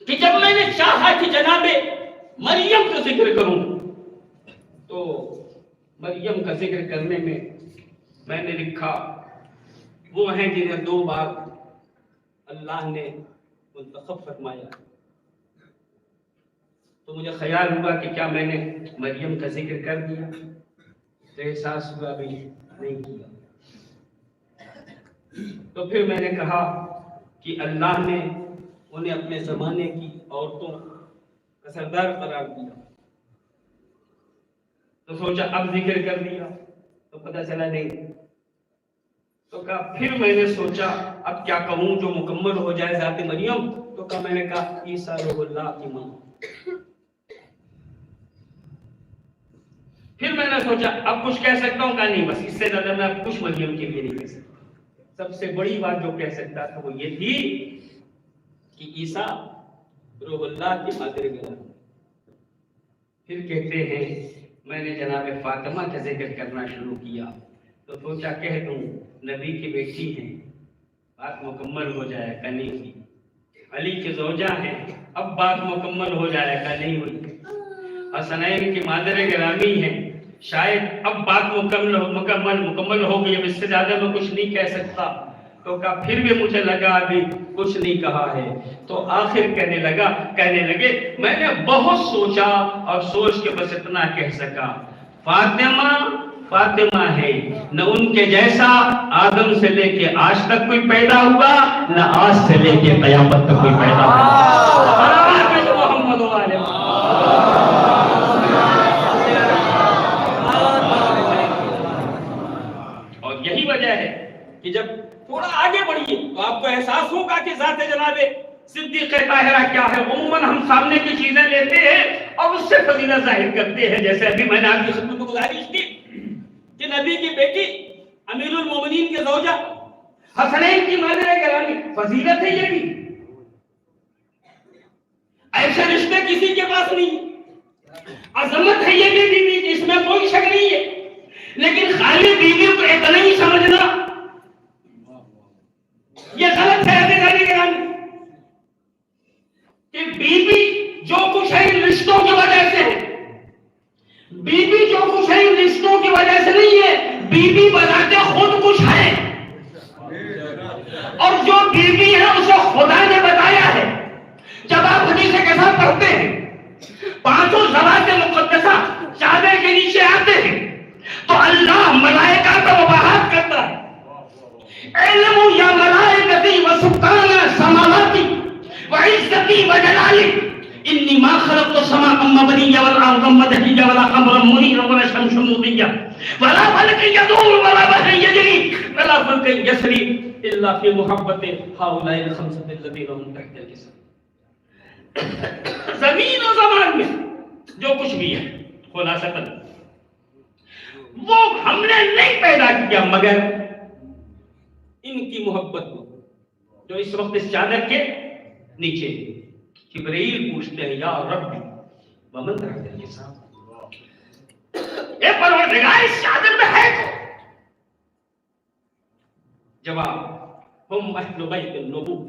کہ جب میں نے چاہا کہ جناب مریم کا ذکر کروں تو مریم کا ذکر کرنے میں نے لکھا وہ ہیں جنہیں 2 بار اللہ نے منتخب فرمایا. تو مجھے خیال ہوا کہ کیا میں نے مریم کا ذکر کر دیا، تو احساس ہوا بھی نہیں کیا. تو پھر میں نے کہا کہ اللہ نے انہیں اپنے زمانے کی عورتوں کا سردار قرار دیا، تو سوچا اب ذکر کر دیا تو پتہ چلا نہیں. تو کہا پھر میں نے سوچا اب کیا کہوں جو مکمل ہو جائے ذات مریم. تو کہا میں نے کہا عیسیٰ روح اللہ کی ماں. پھر میں نے سوچا اب کچھ کہہ سکتا ہوں، کہا نہیں بس اس سے زیادہ میں اب کچھ مریم کے لیے نہیں کہہ سکتا. سب سے بڑی بات جو کہہ سکتا تھا وہ یہ تھی کہ عیسیٰ روح اللہ کی مادر گرامی. پھر کہتے ہیں میں نے جناب فاطمہ کا ذکر کرنا شروع کیا تو سوچا کہہ دوں نبی کی بیٹی ہیں، بات مکمل ہو جائے گا، نہیں ہوئی. علی کی زوجہ ہیں، اب بات مکمل ہو جائے گا، نہیں ہوئی. حسنین کی مادر گرامی ہیں، شاید اب بات مکمل ہو گئی، اب اس سے زیادہ میں کچھ نہیں کہہ سکتا. تو کہا پھر بھی مجھے لگا ابھی کچھ نہیں کہا ہے. تو آخر کہنے لگے میں نے بہت سوچا اور سوچ کے بس اتنا کہہ سکا فاطمہ ہے، نہ ان کے جیسا آدم سے لے کے آج تک کوئی پیدا ہوا، نہ آج سے لے کے قیامت تک کوئی پیدا ہوا. محمد اور یہی وجہ ہے کہ جب تھوڑا آگے بڑھیے تو آپ کو احساس ہوگا کہ ذات جناب صدیق طاہرہ کیا ہے. عموماً ہم سامنے کی چیزیں لیتے ہیں اور اس سے فضیلت ظاہر کرتے ہیں. جیسے ابھی میں نے آپ کی خدمت میں گزارش کی کہ نبی کی بیٹی امیر المومنین کے زوجہ حسنین کی مادر گرامی، فضیلت ہے یہ بھی. ایسے رشتے کسی کے پاس نہیں، عظمت ہے یہ بھی بیوی جس میں کوئی شک نہیں ہے. لیکن خالی بیوی کو اتنا ہی سمجھنا یہ غلط ہے کہ بیوی جو کچھ ہے ان رشتوں کی وجہ سے ہے. بیوی جو کچھ ہے ان رشتوں کی وجہ سے نہیں ہے، بیوی بذات خود کچھ ہے. اور جو بیوی ہے اسے خدا نے بتایا ہے. جب آپ حدیث کیسا پڑھتے ہیں 5 ذوات مقدسہ چادر کے نیچے آتے ہیں تو اللہ ملائکہ کا مباحث کرتا ہے. علم یا ملائکتی و سبحان سماواتی و عزتی و جلالی انی ما خلقت السماء مبنی والارض مدحی ولا قمر منیر ولا شمس مضیہ ولا فلک یدور ولا بحر یجری ولا فلک یسری الا فی محبت هؤلاء الخمسة الذین هم تحت الجسم. زمین و زمان میں جو کچھ بھی ہے خلاصتاً وہ ہم نے نہیں پیدا کیا مگر ان کی محبت کو جو اس وقت اس چادر کے نیچے. جبرائیل پوچھتے ہیں یا رب ومن تحت الجسم، اے پروردگار اس چادر میں ہے کون؟ جواب ہم اہل بیت النبوۃ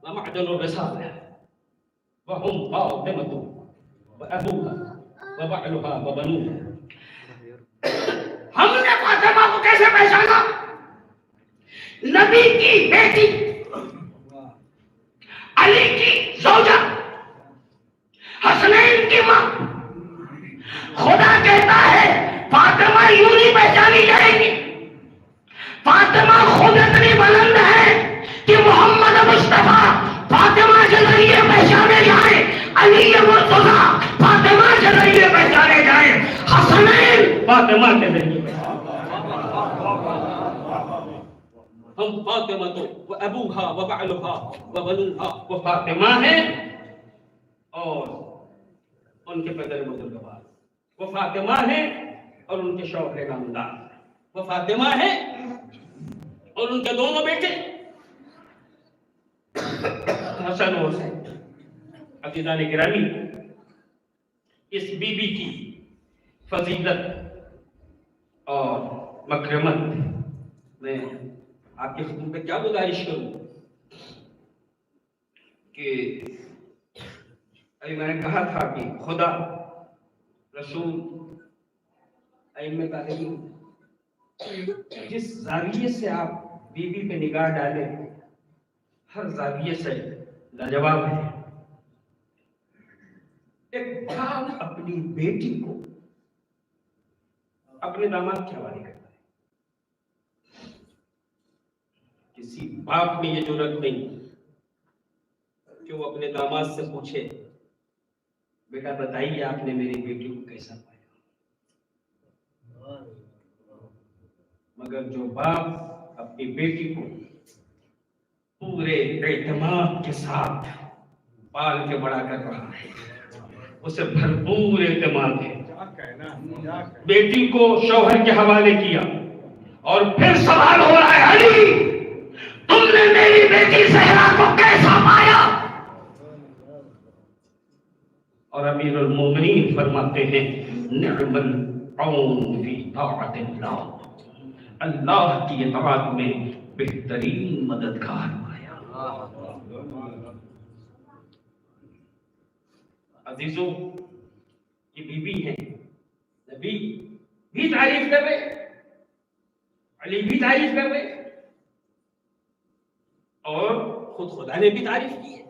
ومعدن الرسالہ وهم فاطمة وأبوها وبعلها وبنوها. ہم نے فاطمہ کو کیسے پہچانا؟ نبی کی بیٹی زوجہ، حسنین کی ماں. خدا کہتا ہے فاطمہ یوں نہیں پہچانی جائے گی. فاطمہ خود اتنی بلند ہے کہ محمد مصطفیٰ فاطمہ کے ذریعے پہچانے جائیں، علی مرتضیٰ فاطمہ کے ذریعے پہچانے جائیں، حسنین فاطمہ کے ذریعے پہچانے. ہم فاطمہ تو و ابوہا و بعلہا و بنوہا. وہ فاطمہ ہے اور ان کے پدر بزرگوار. وہ فاطمہ ہے اور ان کے شوہر نامدار. وہ فاطمہ ہے اور ان کے دونوں بیٹے حسن و حسین. عزیزان گرامی، اس بی بی کی فضیلت اور مکرمت میں آپ کی خدمت میں کیا گزارش کروں کہ ابھی میں نے کہا تھا کہ خدا، رسول، ائمہ تعلیم، جس زاویے سے آپ بی بی پہ نگاہ ڈالیں ہر زاویے سے لاجواب ہے. ایک باپ اپنی بیٹی کو اپنے داماد کے حوالے کرتا ہے. کسی باپ میں یہ جرأت نہیں کہ وہ اپنے داماد سے پوچھے بیٹا بتائیے آپ نے میری بیٹی کو کیسا پایا. مگر جو باپ اپنی بیٹی کو پورے اعتماد کے ساتھ پال کے بڑا کر رہا ہے، اسے بھرپور اعتماد ہے. بیٹی کو شوہر کے حوالے کیا اور پھر سوال ہو رہا ہے علی تم نے میری بیٹی زہرا کو کیسا پایا؟ اور امیر المومنین فرماتے ہیں نعم العون فی طاعت اللہ، اللہ کی اطاعت میں بہترین مددگار پایا. عزیزوں، یہ بی بی ہیں، نبی بھی تعریف کر رہے، علی بھی تعریف کر رہے اور خود خدا نے بھی تعریف کی ہے.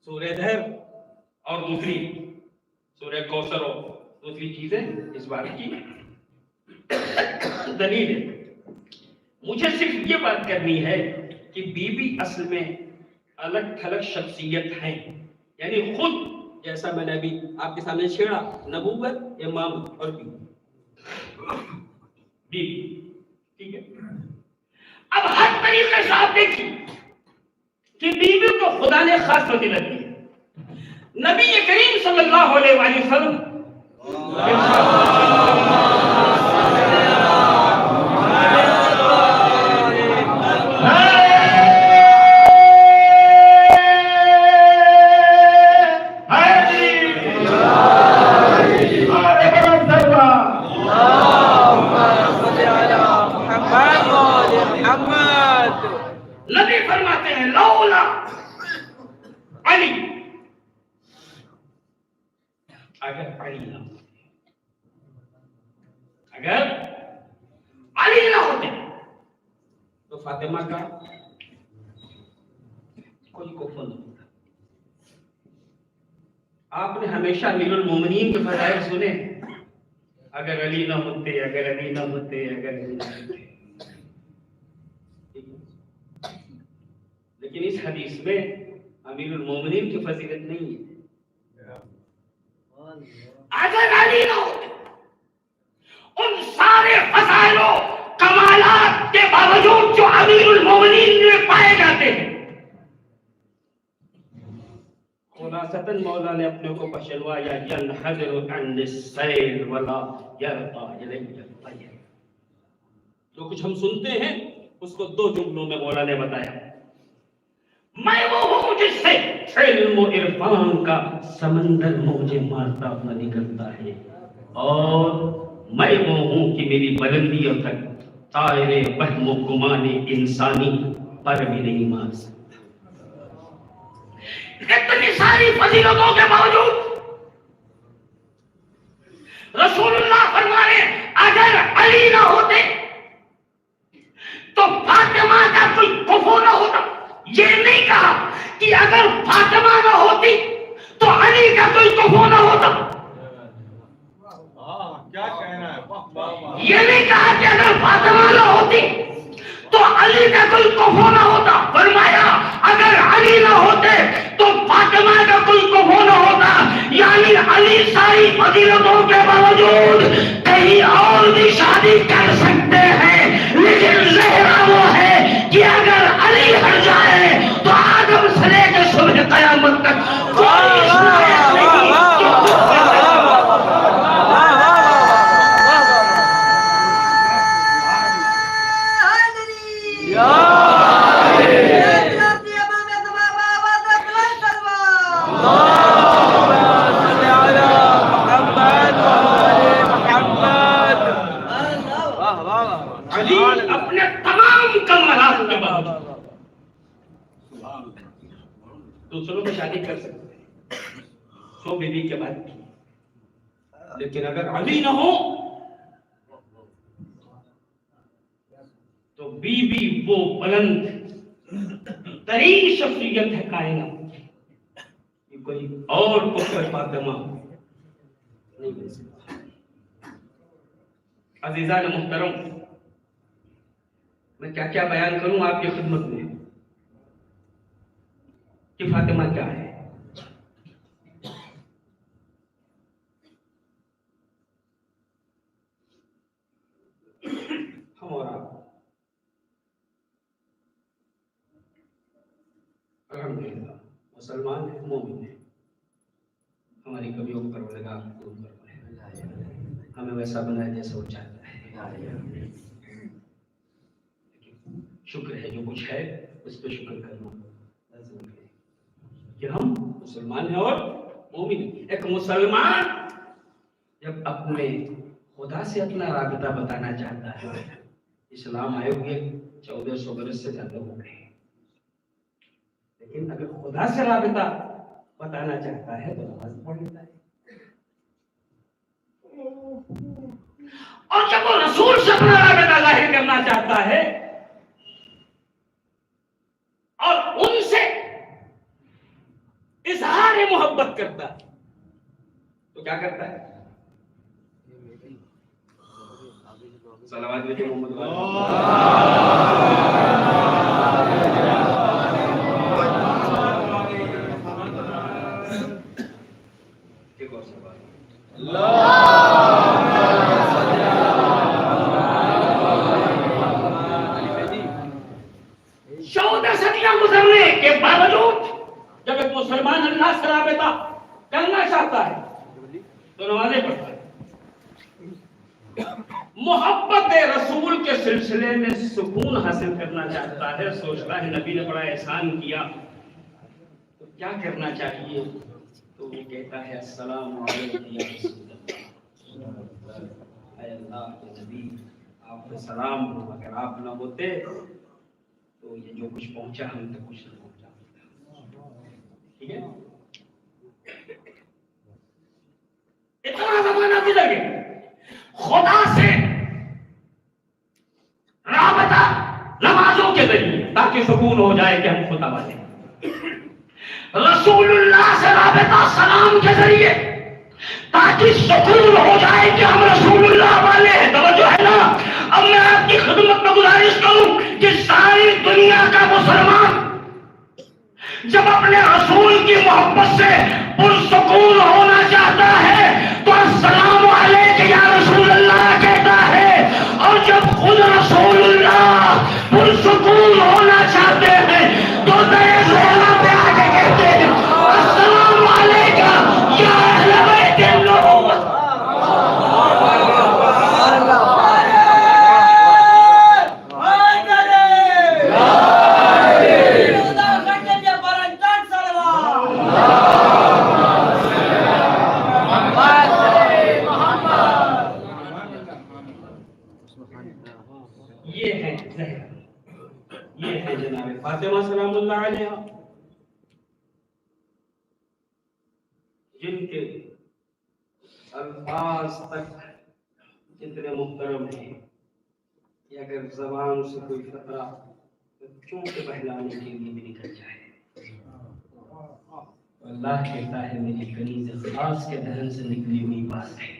سورہ دہر اور دوسری سورہ کوثر اور دوسری چیزیں اس بات کی دلیل ہے. مجھے صرف یہ بات کرنی ہے کہ بی بی اصل میں الگ تھلگ شخصیت ہیں، یعنی خود جیسا میں نے ابھی آپ کے سامنے چھیڑا، نبوت، امام اور بی بی. ٹھیک ہے، اب ہر طریقے سے آپ دیکھیے کہ بی بی کو خدا نے خاص فضیلت دی ہے. نبی کریم صلی اللہ علیہ وآلہ وسلم نبی فرماتے ہیں لولا علی، اگر علی نہ ہوتے، اگر علی نہ ہوتے تو فاطمہ کا کوئی کفر نہ ہوتا. آپ نے ہمیشہ امیر المومنین کے فضائل سنے، اگر علی نہ ہوتے، اگر علی نہ ہوتے، اگر علی نہ ہوتے. لیکن اس حدیث میں امیر المومنین کی فضیلت نہیں ہے. اگر علی نہ ہوتے، ان سارے فضائل و کمالات کے باوجود جو امیر المومنین میں پائے جاتے ہیں، خلاصتاً مولا نے اپنے کو پچھلوایا ینحدر عن السیل ولا یرقى الیہ الطیر. جو کچھ ہم سنتے ہیں اس کو دو جملوں میں مولا نے بتایا. میں وہ ہوں جس سے علم و عرفان کا سمندر مجھے مارتا ہوا نکلتا ہے، اور میں وہ ہوں کہ میری بلندیوں تک طائر وہم و گمان انسانی پر بھی نہیں مار سکتا. اتنی ساری فضیلتوں کے باوجود رسول اللہ فرمانے اگر علی نہ ہوتے تو فاطمہ کا کوئی کفر نہ ہوتا. یہ نہیں کہا کہ اگر یہ نہیں کہا کہ اگر فاطمہ نہ ہوتی تو علی کا کوئی کفو نہ ہوتا، فرمایا اگر علی نہ ہوتے تو فاطمہ کا کوئی کفو نہ ہوتا. یعنی علی ساری فضیلتوں کے باوجود کہیں اور بھی شادی کر سکتے ہیں، لیکن زہرا وہ ہے کہ اگر علی ہٹ جائے تو آدم سے لے کے صبح قیامت تک کوئی اس لائق نہیں کہ خود علی اپنے تمام کمالات کے بعد دوسروں کو شادی کر سکتے ہیں 100 بیوی کے بعد بھی، لیکن اگر علی نہ ہو تو بیوی وہ بلند ترین شخصیت ہے کائنات کی، کوئی اور کوئی فاطمہ نہیں بن سکتا. عزیزان محترم، میں کیا کیا بیان کروں آپ کی خدمت میں کہ فاطمہ کیا ہے. ہم اور آپ الحمدللہ مسلمان ہیں، مومن ہیں. ہماری کمیوں کو پروردگار دور فرمائے، ہمیں ویسا بنائے جیسا وہ چاہتا ہے. شکر ہے جو کچھ ہے اس پہ شکر کرنا لازم ہے کہ ہم مسلمان ہیں اور مومن ہیں. ایک مسلمان جب اپنے خدا سے اپنا رابطہ بتانا چاہتا ہے، اسلام آئے ہوئے 1400 برس سے زیادہ ہو گئے، لیکن اگر خدا سے رابطہ بتانا چاہتا ہے تو نماز پڑھ لیتا ہے. اور جب وہ رسول سے اپنا رابطہ ظاہر کرنا چاہتا ہے اور ان سے اظہار محبت کرتا ہے تو کیا کرتا ہے؟ صلوات علیہ محمد ایک اور سوال. 14 صدیاں گزرنے کے باوجود جب ایک مسلمان اللہ سے رابطہ کرنا چاہتا ہے تو نمازیں پڑھتا ہے. محبت رسول کے سلسلے میں سکون حاصل کرنا چاہتا ہے، سوچتا ہے نبی نے بڑا احسان کیا تو کیا کرنا چاہیے، تو وہ کہتا ہے السلام علیکم یا رسول اللہ، اے اللہ کے نبی آپ کا سلام ہو، اگر آپ نہ ہوتے تو یہ جو کچھ پہنچا ہم تک کچھ نہیں پہنچا. ٹھیک ہے، اتنا زمانہ گزر گیا، خدا سے رابطہ نمازوں کے ذریعے تاکہ سکون ہو جائے کہ ہم خدا والے، رسول اللہ سے رابطہ سلام کے ذریعے تاکہ سکون ہو جائے کہ ہم رسول اللہ والے ہیں. توجہ ہے نا. اب میں آپ کی خدمت میں گزارش کروں کہ ساری دنیا کا مسلمان جب اپنے رسول کی محبت سے پرسکون ہونا چاہتا ہے تو السلام علیکم یا رسول اللہ کہتا ہے، اور جب خود رسول اللہ پرسکون ہونا چاہتے ہیں تو نئے زہرا پہ آ کے کہتے ہیں السلام علیکم یا اہل بیت النبوت. یہ ہے زہرا، یہ ہے جناب فاطمہ سلام اللہ علیہا، جن کے الفاظ تک اتنے محترم ہیں کہ اگر زبان سے کوئی خطرہ چونکہ بہلانے کے لیے بھی نکل جائے، اللہ کہتا ہے میری کنیز خاص کے دہن سے نکلی ہوئی بات ہے.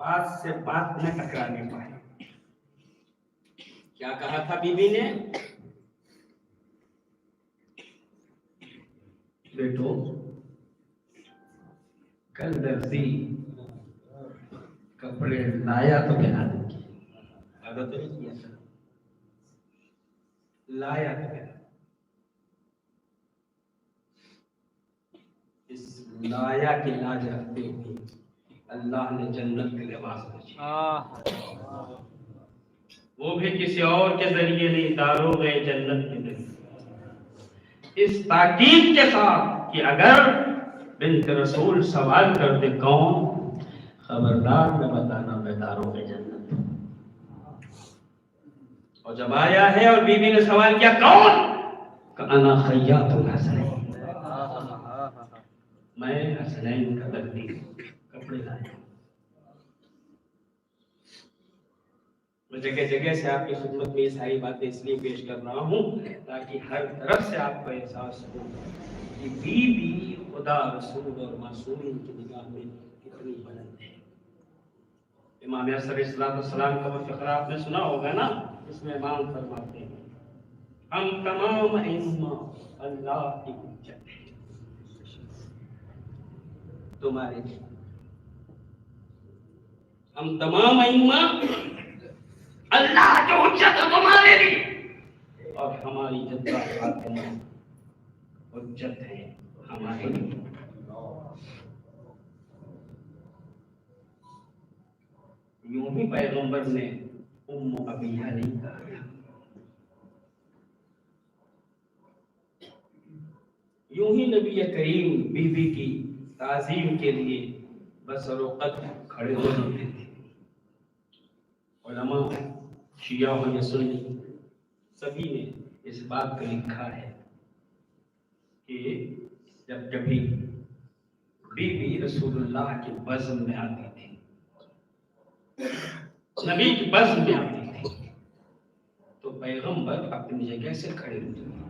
بات سے بات نہ ٹکرانے پائے. کیا کہا تھا بیوی نے؟ بیٹو کل درزی کپڑے لایا تو پہنا دوں گی. اگر تو نہیں کیا تھا لایا تو پہنا. اس لایا کی لاج رکھتے ہوئے اللہ نے جنت کے لباس بھیجے. وہ بھی کسی اور کے ذریعے نہیں، داروغ جنت کے ذریعے. اس تاکید کے ساتھ کہ اگر بنت رسول سوال کرتے کون، خبردار میں بتانا میں داروغ جنت. اور جب آیا ہے اور بیوی نے سوال کیا کون، کہ انا خیاط الحسنین، میں حسنین کا دردی کپڑے لایا. میں جگہ جگہ سے آپ کی خدمت میں یہ ساری باتیں اس لیے پیش کر رہا ہوں تاکہ ہر طرف سے آپ کو احساس ہو کہ بیوی خدا رسول اور معصومین کی نگاہ میں کتنی بلند ہے. امام علیہ السلام کا وہ فقرہ آپ نے سنا ہوگا نا، اس میں امام فرماتے ہیں ہم تمام ائمہ اللہ کی حجت ہیں تمہارے لیے. ہم تمام ائمہ اللہ جو حجت ہے تمہارے لیے، اور ہماری جدہ فاطمہ حجت ہے ہمارے لیے. یوں ہی پیغمبر نے ام ابیہ نہیں کہا تھا، یوں ہی نبی کریم بی بی کی تعظیم کے لیے بسر و قد کھڑے ہو جاتے تھے. علماء شیعہ ہو یا سنی سبھی نے اس بات کو لکھا ہے کہ جب کبھی بی بی رسول اللہ کی بزم میں آتی تھی، نبی کی بزم میں آتی تھی، تو پیغمبر اپنی جگہ سے کھڑے ہوتے تھے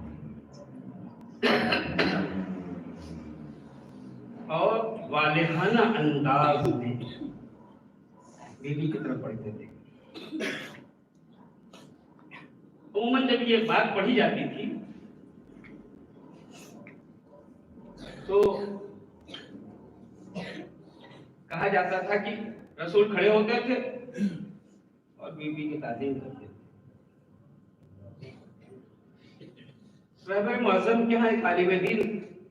اور والہانہ انداز میں بیوی کی طرف پڑھتے تھے. عموماً جب یہ بات پڑھی جاتی تھی تو کہا جاتا تھا کہ رسول کھڑے ہوتے تھے اور بیوی کی تعظیم کرتے تھے. صحابہ معظم کے ہاں ایک عالم دین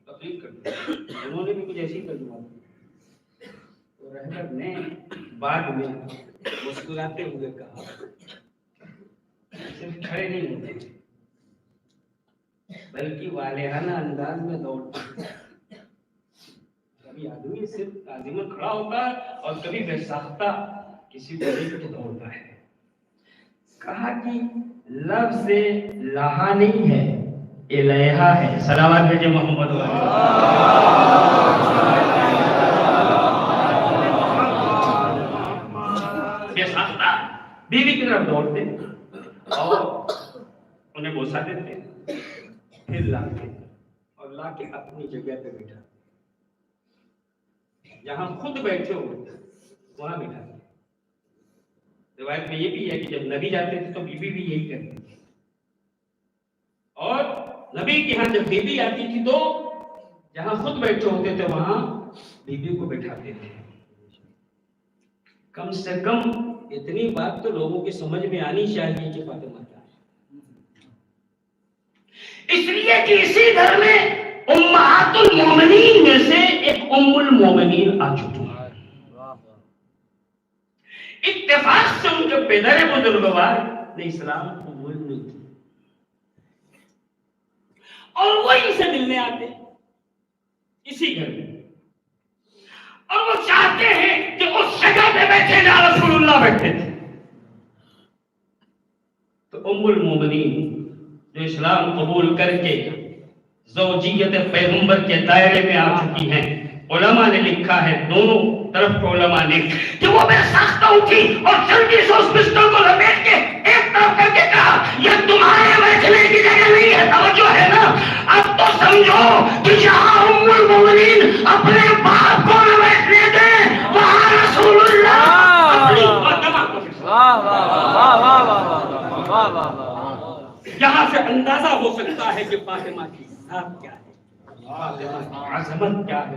تقریر کرتے تھے، انہوں نے بھی کچھ ایسی ترجمہ کی. تو رہبر نے بعد میں مسکراتے ہوئے کہا صرف کھڑے نہیں ہوتے بلکہ والہانہ انداز میں دوڑتے. کبھی آدمی صرف تعظیماً کھڑا ہوتا ہے اور کبھی بے ساختہ کسی کو دیکھ کے دوڑتا ہے. کہا کہ لفظ لہا نہیں ہے، الیہا ہے. صلوات بھیجے محمد بے ساختہ بیوی کی طرف دوڑتے اور انہیں بوسا دیتے، پھر لاتے اور لا کے اپنی جگہ پہ بیٹھا، جہاں خود بیٹھے ہوئے وہاں بیٹھا. روایت میں یہ بھی ہے کہ جب نبی جاتے تھے تو بیوی بھی یہی کرتی تھی، اور نبی کے ہاں جب بیوی آتی تھی تو جہاں خود بیٹھے ہوتے تھے وہاں بیوی کو بٹھاتے تھے. کم سے کم اتنی بات تو لوگوں کی سمجھ میں آنی چاہیے کہ فاطمہ کیا ہے. اس لیے کہ اسی گھر میں امہات المومنین میں سے ایک ام المومنین آ چکی ہے. اتفاق سے ان کے پدر بزرگوار نے اسلام قبول نہیں کیا اور وہ ان سے ملنے آتے اسی گھر میں، اور وہ چاہتے ہیں کہ اس جگہ پہ بیٹھے جہاں رسول اللہ بیٹھے تھے. تو ام المومنین جو اسلام قبول کر کے زوجیت پیغمبر کے دائرے میں آ چکی ہیں، علماء نے لکھا ہے، دونوں طرف علماء نے، کہ وہ بے ساختہ اٹھی اور جلدی سے اس بستر کو لپیٹ کے ایک طرف کر کے کہا یہ تمہارے بیٹھنے کی جگہ نہیں ہے. توجہ ہے نا؟ اب تو سمجھو کہ جہاں ام المومنین اپنے باپ کو نہ بیٹھنے دیں وہاں رسول اللہ اندازہ ہو سکتا ہے کہ فاطمہ کی ذات کیا ہے، فاطمہ کی عظمت کیا ہے۔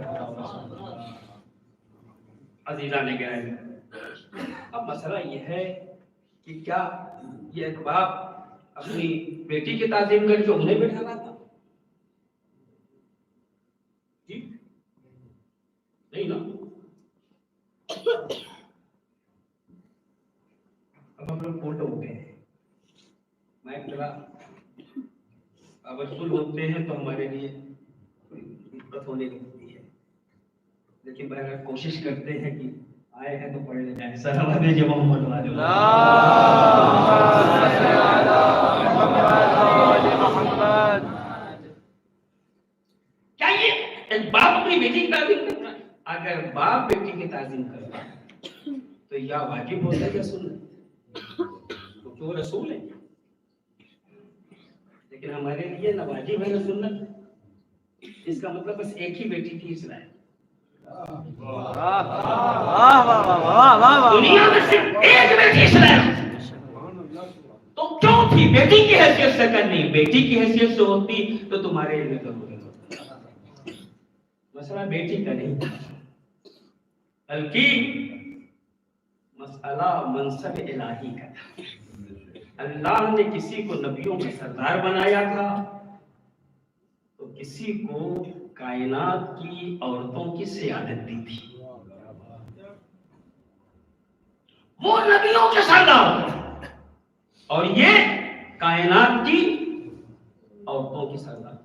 عزیزان گرامی، اب مسئلہ یہ ہے کہ کیا یہ ایک باپ اپنی بیٹی کی تعظیم کر کے انہیں بٹھانا تھا؟ جی نہیں نا۔ اب ہم لوگ فوٹو ہوتے ہیں، میں ذرا ابشکل ہوتے ہیں تو ہمارے لیے دقت ہونے لگتی ہے، لیکن بہرحال کوشش کرتے ہیں کہ آئے ہیں تو پڑھ لے جائیں۔ صلوات بھیجیے محمد والے کیا یہ ایک باپ اپنی بیٹی کی تعظیم کرتا ہے؟ اگر باپ بیٹی کی تعظیم کرتا ہے تو یا واجب ہوتا ہے یا سنت، کیونکہ وہ رسول ہے۔ لیکن ہمارے لیے نہ واجب ہے نہ سنت، اس کا مطلب بس ایک ہی بیٹی تھی اسرائیل، دنیا میں صرف ایک بیٹی اسرائیل، تو کیوں تھی؟ بیٹی کی حیثیت سے کرنی، بیٹی کی حیثیت سے ہوتی تو تمہارے لیے ضروری ہوتا۔ مسئلہ بیٹی کا نہیں، بلکہ مسئلہ منصب الہی کا تھا۔ اللہ نے کسی کو نبیوں کا سردار بنایا تھا تو کسی کو کائنات کی عورتوں کی سیادت دی تھی۔ وہ نبیوں کے سردار اور یہ کائنات کی عورتوں کی سردار۔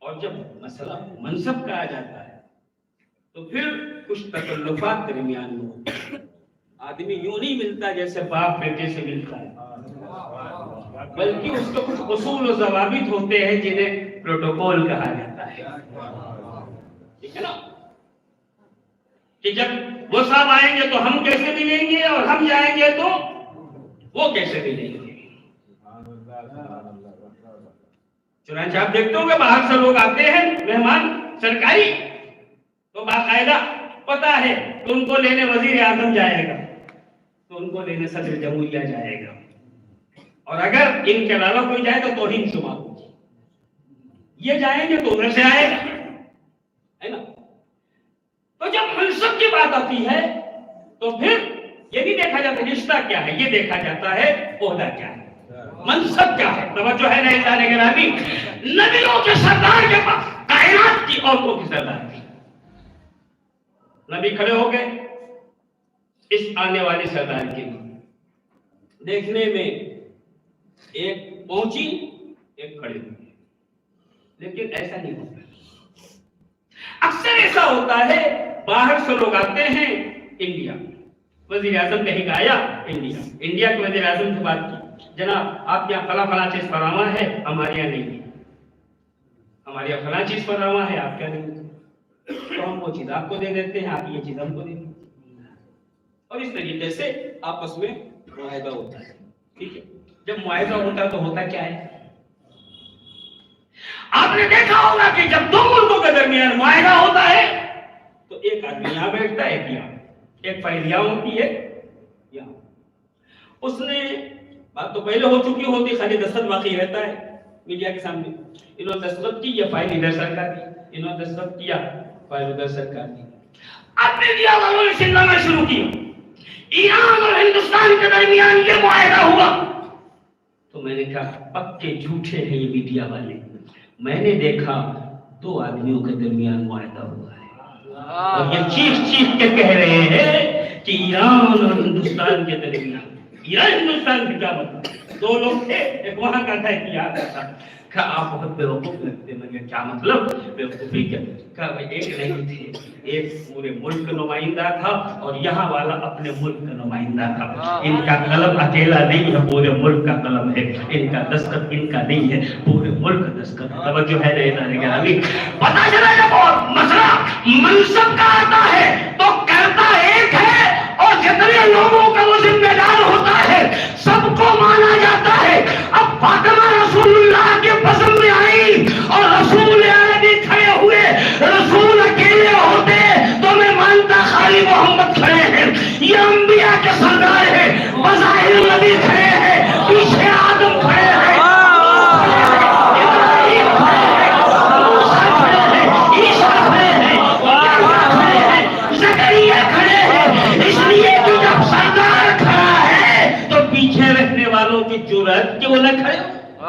اور جب مسئلہ منصب کا آ جاتا ہے تو پھر کچھ تکلفات درمیان میں ہوتے ہیں۔ آدمی یوں نہیں ملتا جیسے باپ بیٹے سے ملتا ہے، بلکہ اس کو کچھ اصول و ضوابط ہوتے ہیں جنہیں پروٹوکول کہا جاتا ہے، ٹھیک ہے نا؟ کہ جب وہ صاحب آئیں گے تو ہم کیسے ملیں گے اور ہم جائیں گے تو وہ کیسے ملیں گے۔ چنانچہ آپ دیکھتے ہوں گے باہر سے لوگ آتے ہیں مہمان سرکاری، تو باقاعدہ پتا ہے کہ ان کو لینے وزیر اعظم جائے گا تو ان کو لینے صدر جمہوریہ جائے گا، اور اگر ان کے علاوہ کوئی جائے تو توہین شمار ہوگی۔ یہ جائیں گے تو ادھر سے آئے گا، ہے نا؟ تو جب منصب کی بات آتی ہے تو پھر یہ نہیں دیکھا جاتا رشتہ کیا ہے، یہ دیکھا جاتا ہے عہدہ کیا ہے، منصب کیا ہے۔ توجہ ہے نا انسان گرامی، نبیوں کے سردار کے پاس کائنات کی عورتوں کی سردار تھی۔ نبی کھڑے ہو گئے اس آنے والی سردار کے لیے، دیکھنے میں ایک پہنچی ایک کھڑی ہوئی، لیکن ایسا نہیں ہوتا۔ اکثر ایسا ہوتا ہے باہر سے لوگ آتے ہیں انڈیا، وزیر اعظم کہیں کا آیا انڈیا کے وزیر اعظم سے بات کی، جناب آپ کے یہاں فلاں فلاں چیز فراواں ہے، ہمارے یہاں نہیں ہے، ہمارے یہاں فلاں چیز فراواں ہے، آپ کیا نہیں ہے، تو ہم وہ چیز آپ کو دے دیتے ہیں، آپ یہ چیز ہم کو دے دیتے ہیں، اور اس طریقے سے آپس میں معاہدہ ہوتا ہے، ٹھیک ہے۔ جب معاہدہ ہوتا ہے تو ہوتا کیا ہے؟ آپ نے دیکھا ہوگا کہ جب دو ملکوں کے درمیان معاہدہ ہوتا ہے تو ایک آدمی یہاں بیٹھتا ہے، ایک فائل یہاں ہوتی ہے یہاں، اس نے بات تو پہلے ہو چکی ہوتی، خالی دستخط باقی رہتا ہے میڈیا کے سامنے، انہوں نے دستخط کی، یہ فائل ادھر سرکار دی، انہوں نے دستخط کیا، فائل ادھر سرکار دی۔ اب میڈیا والوں نے چلانا شروع کیا، ایران اور ہندوستان کے درمیان یہ معاہدہ ہوا، تو میں نے کہا پکے جھوٹے ہیں یہ میڈیا والے، میں نے دیکھا دو آدمیوں کے درمیان معاہدہ ہوا ہے، اور یہ چیخ چیخ کے کہہ رہے ہیں کہ ایران اور ہندوستان کے درمیان، ایران ہندوستان کی کیا مطلب؟ دو لوگ تھے، ایک وہاں کا تھا ایک یہاں کا تھا، کہا آپ بہت بیوقوف لگتے ہیں، میں کیا مطلب بیوقوفی کیا؟ کہا بھائی ایک نہیں تھے، ایک پورے ملک کا نمائندہ تھا اور یہاں والا اپنے ملک کا نمائندہ تھا، ان کا قلم اکیلا نہیں ہے، پورے ملک کا قلم ہے، ان کا دستخط ان کا نہیں ہے، پورے ملک کا دستخط۔ توجہ ہے نا، پتہ چلا جب مسئلہ منصب کا آتا ہے تو کرتا ایک ہے اور جتنے لوگوں کا وہ ذمہ دار ہوتا ہے سب کو مانا جاتا ہے۔ اب فاطمہ رسول اللہ کے پسند میں آئی اور رسول عربی کھڑے ہوئے، رسول اکیلے ہوتے تو میں مانتا خالی محمد کھڑے ہیں، یہ انبیاء کے سردار ہیں، بظاہر نبی کھڑے ہیں، پیچھے آدم کھڑے ہیں،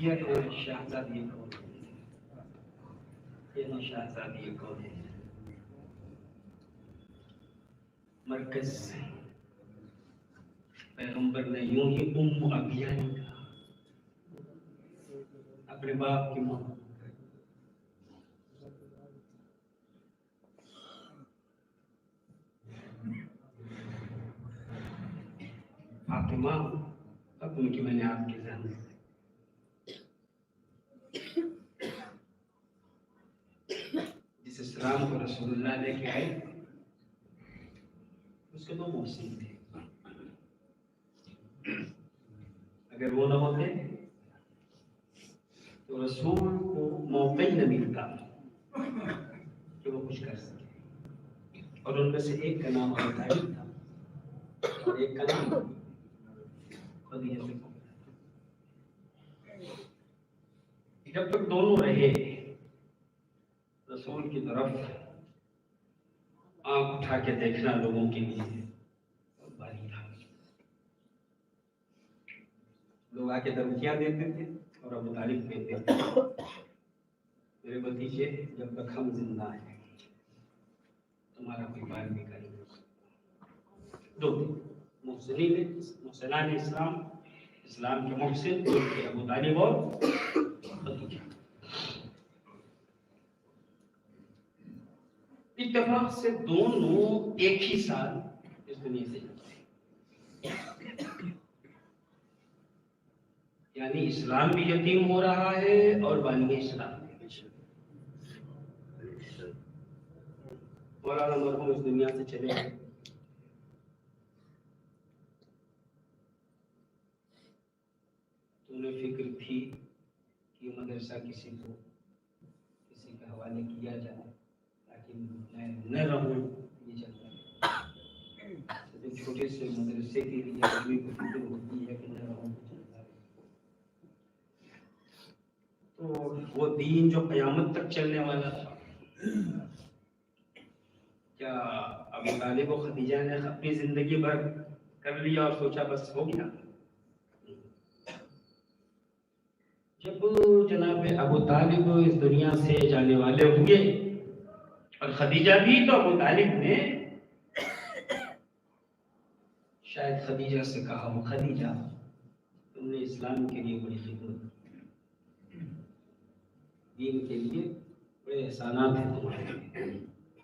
یہ شہزادی کون ہے؟ یہ شہزادی کون ہے؟ مرکز سے پیغمبر نے یوں ہی ام ابیہ نے کہا اپنے باپ کی ماں فاطمہ، اب ان کی میں نے آپ کی ذہن جس اسلام کو رسول اللہ لے کے آئے اس کے دو محسن تھے، اگر وہ نہ ہوتے تو رسول کو موقع ہی نہ ملتا کہ وہ کچھ کر سکے، اور ان میں سے ایک کا نام ابو طالب تھا اور ایک کا نام خدیجہ سے۔ جب تک دونوں رہے رسول کی طرف آنکھ اٹھا کے دیکھنا لوگوں کے لیے باری تھا۔ لوگ آ کے دھمکیاں دیتے تھے اور ابو طالب کہتے تھے میرے بھتیجے جب تک ہم زندہ ہیں تمہارا کوئی بار بھی کرے گا۔ دو محسنان اسلام، اسلام کے محسن ابو طالب اور خدیجہ۔ اتفاق سے دونوں ایک ہی سال اس دنیا سے جاتے ہیں، یعنی اسلام بھی یتیم ہو رہا ہے اور بانی اسلام بھی۔ مولانا مرحوم اس دنیا سے چلے گئے، انہیں فکر تھی کہ مدرسہ کسی کے حوالے کیا جائے تاکہ میں نہ رہوں، یہ چلتا ہے چھوٹے سے مدرسے کے لیے آدمی کو فکر ہوتی ہے کہ نہ رہوں، تو وہ دین جو قیامت تک چلنے والا تھا، کیا ابو طالب و خدیجہ نے اپنی زندگی بھر کر لیا اور سوچا بس ہو گیا؟ جب جناب ابو طالب اس دنیا سے جانے والے ہوئے اور خدیجہ بھی، تو ابو طالب نے شاید خدیجہ سے کہا وہ خدیجہ تم نے اسلام کے لیے بڑی خدمت، دین کے لیے بڑے احسانات ہیں تمہارے،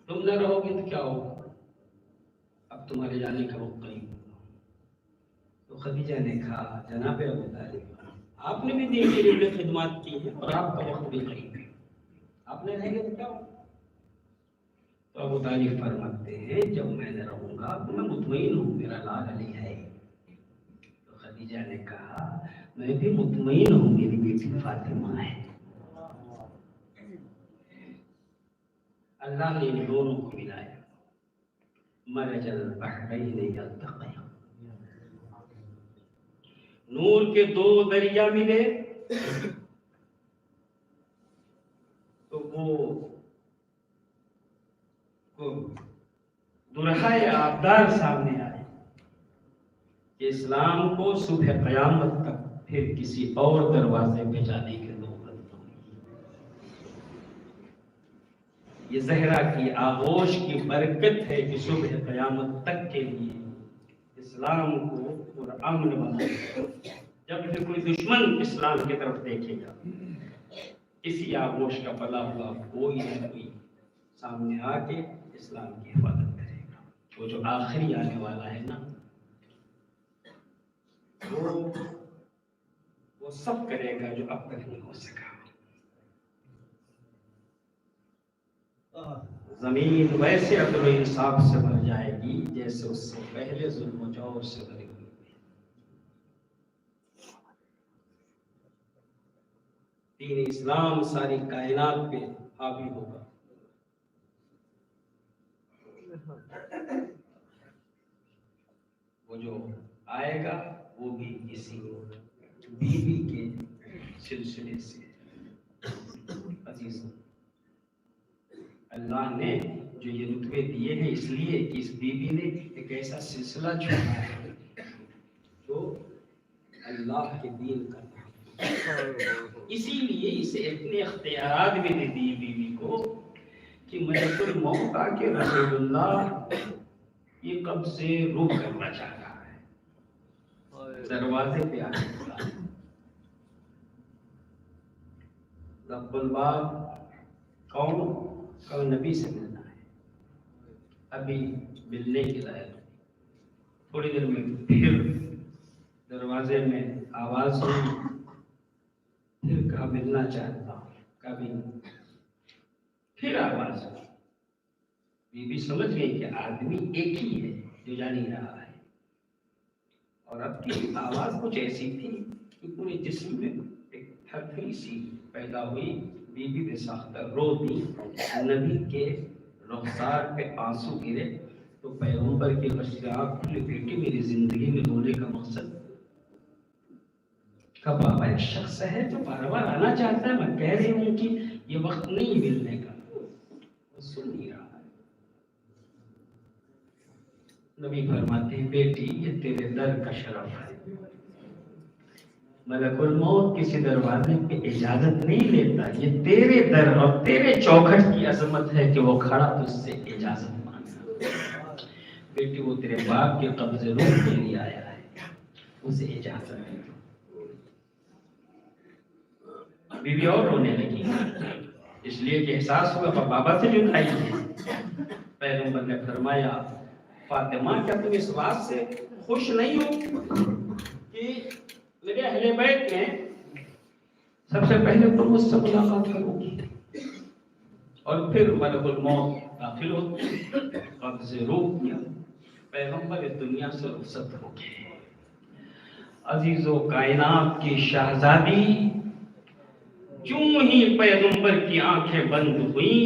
تم نہ رہو گے تو کیا ہوگا، اب تمہارے جانے کا وقت قریب ہوگا۔ تو خدیجہ نے کہا جناب ابو طالب آپ نے بھی دین کے لیے خدمات کی ہیں اور آپ کا وقت بھی قریب ہے، آپ نے رہیں گے تو کیا ہوگا؟ تو ابو طالب فرماتے ہیں جب میں نہ رہوں گا تو میں مطمئن ہوں میرا لال علی ہے۔ تو خدیجہ نے کہا میں بھی مطمئن ہوں میری بیٹی فاطمہ ہے۔ اللہ نے ان دونوں کو ملایا، مرج البحرین یلتقیان، نور کے دو دریا ملے تو وہ درہائے آبدار سامنے آئے کہ اسلام کو صبح قیامت تک پھر کسی اور دروازے پہ جانے کے نوبت ہوئی۔ یہ زہرا کی آغوش کی برکت ہے کہ صبح قیامت تک کے لیے اسلام کو پرامن بنا، جب بھی کوئی دشمن اسلام کی طرف دیکھے گا اسی آغوش کا پلا ہوا کوئی نہ کوئی سامنے آ کے اسلام کی حفاظت کرے گا۔ وہ جو آخری آنے والا ہے نا وہ سب کرے گا جو اب تک نہیں ہو سکا۔ زمین ویسے عدل و انصاف سے بھر جائے گی جیسے اس سے پہلے ظلم و جور سے بھری ہوئی۔ دین اسلام ساری کائنات پہ حاوی ہوگا، وہ جو آئے گا وہ بھی اسی بیوی کے سلسلے سے۔ عزیزوں، اللہ نے جو یہ رتبے دیے ہیں اس لیے کہ اس بیوی نے ایک ایسا سلسلہ چھوڑا ہے جو اللہ کے دین کا تھا، اسی لیے اسے اتنے اختیارات بھی دے دیے بیوی کو کہ ملک الموت آ کے رسول اللہ یہ قبضے روک کرنا چاہ رہا ہے، دروازے پہ آ کے کھڑا ہے۔ رب الباب کون؟ کل نبی سے ملنا ہے، ابھی ملنے کی لائق، تھوڑی دیر میں پھر دروازے میں آواز ہوئی، پھر کہا ملنا چاہتا ہوں، کبھی پھر آواز ہوئی۔ بیوی سمجھ گئی کہ آدمی ایک ہی ہے جو جا نہیں رہا ہے، اور اب کی آواز کچھ ایسی تھی کہ پورے جسم میں ایک تھر تھری سی پیدا ہوئی۔ بیوی بے ساختہ رو دی، نبی کے رخسار پہ آنسو گرے تو پیغمبر کی آنکھ کھلی، بیٹی میری زندگی میں رونے کا مقصد کا بابا ایک شخص ہے جو بار بار آنا چاہتا ہے، میں کہہ رہی ہوں کہ یہ وقت نہیں ملنے کا، وہ سن نہیں رہا ہے۔ نبی فرماتے ہیں بیٹی یہ تیرے در کا شرف ہے، ملک الموت کسی دروازے پہ اجازت نہیں لیتا، یہ تیرے در اور تیرے چوکھٹ کی عظمت ہے کہ وہ کھڑا تجھ سے اجازت مانگا۔ بیٹی وہ تیرے باپ کے قبضے روک کے لیے آیا ہے، اسے اجازت ہے۔ بیوی اور رونے لگی، اس لیے کہ احساس ہوا بابا سے جدائی ہے۔ پیغمبر نے فرمایا فاطمہ کیا تم اس بات سے خوش نہیں ہو کہ میرے اہل بیت میں سب سے پہلے تم مجھ سے ملاقات کرو گی اور پھر ملک الموت داخل ہو قبضے روک دیا، پیغمبر اس دنیا سے رخصت ہو گئے۔ عزیزو، کائنات کی شہزادی چوں ہی پیغمبر کی آنکھیں بند ہوئی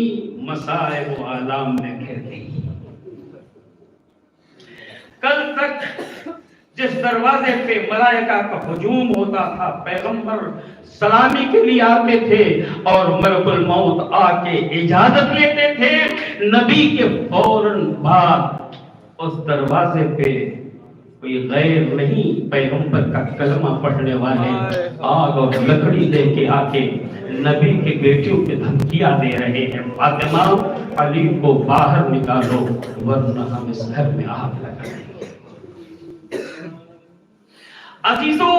مصائب و آلام میں گھر گئی۔ کل تک جس دروازے پہ ملائکہ کا ہجوم ہوتا تھا، پیغمبر سلامی کے لیے آتے تھے اور ملک الموت آ کے اجازت لیتے تھے، نبی کے فوراً بعد اس دروازے پہ کوئی غیر نہیں، پیغمبر کا کلمہ پڑھنے والے آگ اور لکڑی لے کے آ کے نبی کی بیٹیوں پہ دھمکیاں دے رہے ہیں، فاطمہ علی کو باہر نکالو ورنہ ہم اس گھر میں آگ لگا دیں گے۔ عزیزو،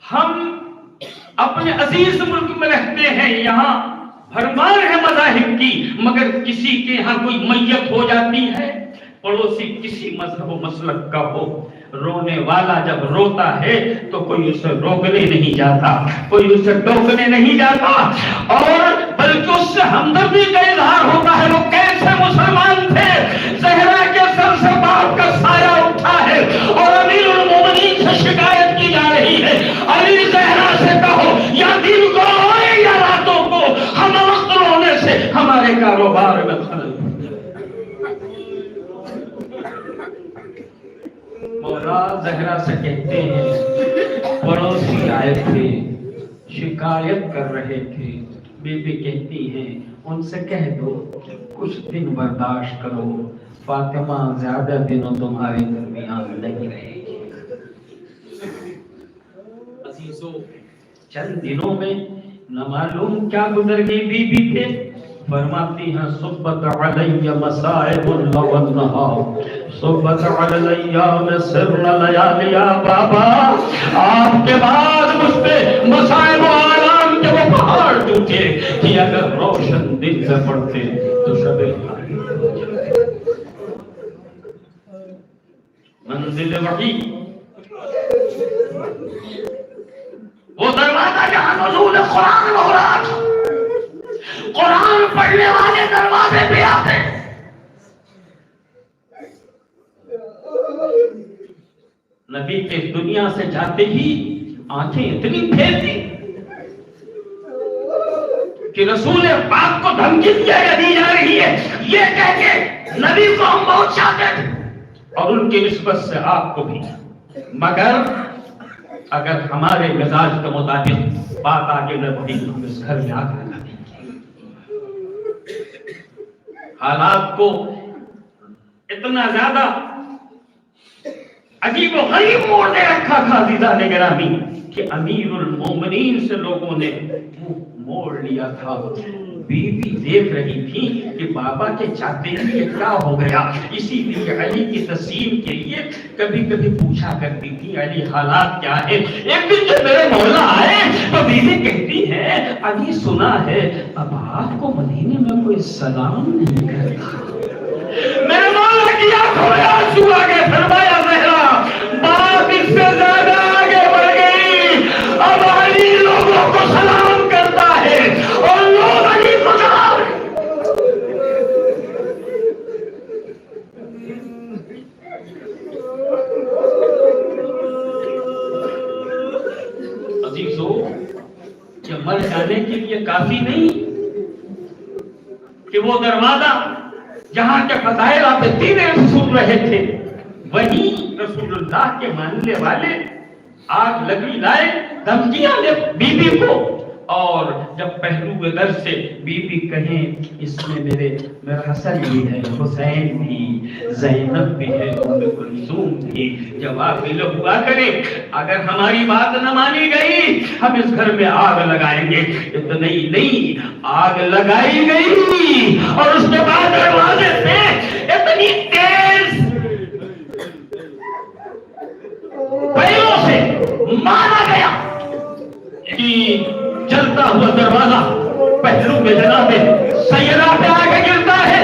ہم اپنے عزیز ملک میں رہتے ہیں، یہاں بھرمار ہے مذاہب کی، مگر کسی کے یہاں کوئی میت ہو جاتی ہے، پڑوسی کسی مذہب و مسلک کا ہو، رونے والا جب روتا ہے تو کوئی اسے روکنے نہیں جاتا، کوئی اسے ٹوکنے نہیں جاتا، اور بلکہ اس سے ہمدردی کا اظہار ہوتا ہے۔ وہ کیسے مسلمان تھے؟ زہرا کے سر سے باپ کا سایہ اٹھا ہے اور امیر المومنین سے شکایت کی جا رہی ہے، علی زہرا سے کہو یا دن کو آئے یا راتوں کو، ہم وقت رونے سے ہمارے کاروبار میں خلل۔ مولا زہرا سے کہتے ہیں پڑوسی آئے تھے، شکایت کر رہے تھے، بی بی کہتی ہیں ان سے کہہ دو کچھ دن برداشت کرو، فاطمہ زیادہ دنوں تمہارے درمیان نہیں رہے گی۔ عزیزو، چند دنوں میں نہ معلوم کیا گزر گئی بی بی پہ، فرماتی ہیں صبت علی مصائب اللہ والنہار، صبت علی ایام سرن لیالیا، بابا آپ کے بعد مجھ پہ مصائب و آلام کے وہ پہاڑ ٹوٹے کہ اگر روشن دن سے پڑتے تو شب خالی ہو جائے۔ منزل وحی، وہ دروازہ جہاں نزول قرآن ہو رہا تھا، قرآن پڑھنے والے دروازے پہ آتے، نبی کے دنیا سے جاتے ہی آنکھیں اتنی پھیرتی کہ رسول پاک کو دھمکی دی جا رہی ہے، یہ کہہ کے نبی اور ان کی نسبت سے آپ کو بھی، مگر اگر ہمارے مزاج کے مطابق بات آگے نہ بڑھی تو ہم اس گھر میں آگ لگا دیں گے۔ حالات کو اتنا زیادہ عجیب و غریب موڑ دے رکھا تھا عزیزان گرامی کہ امیر المومنین سے لوگوں نے منہ موڑ لیا تھا۔ بیوی دیکھ رہی تھی کہ بابا کے چاہتے ہیں یہ کیا ہو گیا، اسی لیے علی کی تسلیم کے لیے کبھی کبھی پوچھا کرتی تھی علی حالات کیا ہے۔ ایک دن جب میرے مولا آئے تو بیوی کہتی ہے علی سنا ہے اب آپ کو مدینے میں کوئی سلام نہیں کرتا۔ میرے مولا کی آنکھوں میں آنسو آ گئے، فرمایا زہرا بات اس سے زیادہ آگے بڑھ گئی، اب علی لوگوں کو سلام کرتا ہے اور لوگ علی کو سلام۔ عزیزو، کہ مر جانے کے لیے کافی نہیں کہ وہ دروازہ جہاں کے فضائل آپ تیرے سن رہے تھے وہیں رسول اللہ کے ماننے والے آگ لگی لائے، دھمکیاں دے بی بی کو، اور جب پہلو در سے بی بی کہیں اس میں میرا حسن بھی ہے، حسین بھی، زینب بھی ہے، ام کلثوم بھی، جواب بھی ہوا کرے اگر ہماری بات نہ مانی گئی ہم اس گھر میں آگ لگائیں گے۔ اتنا ہی نہیں، آگ لگائی گئی اور اس کے بعد دروازے پہ اتنی تیز پیروں سے مارا گیا کہ جلتا ہوا دروازہ پہلو میں جناب سیدہ پہ آگے گرتا ہے،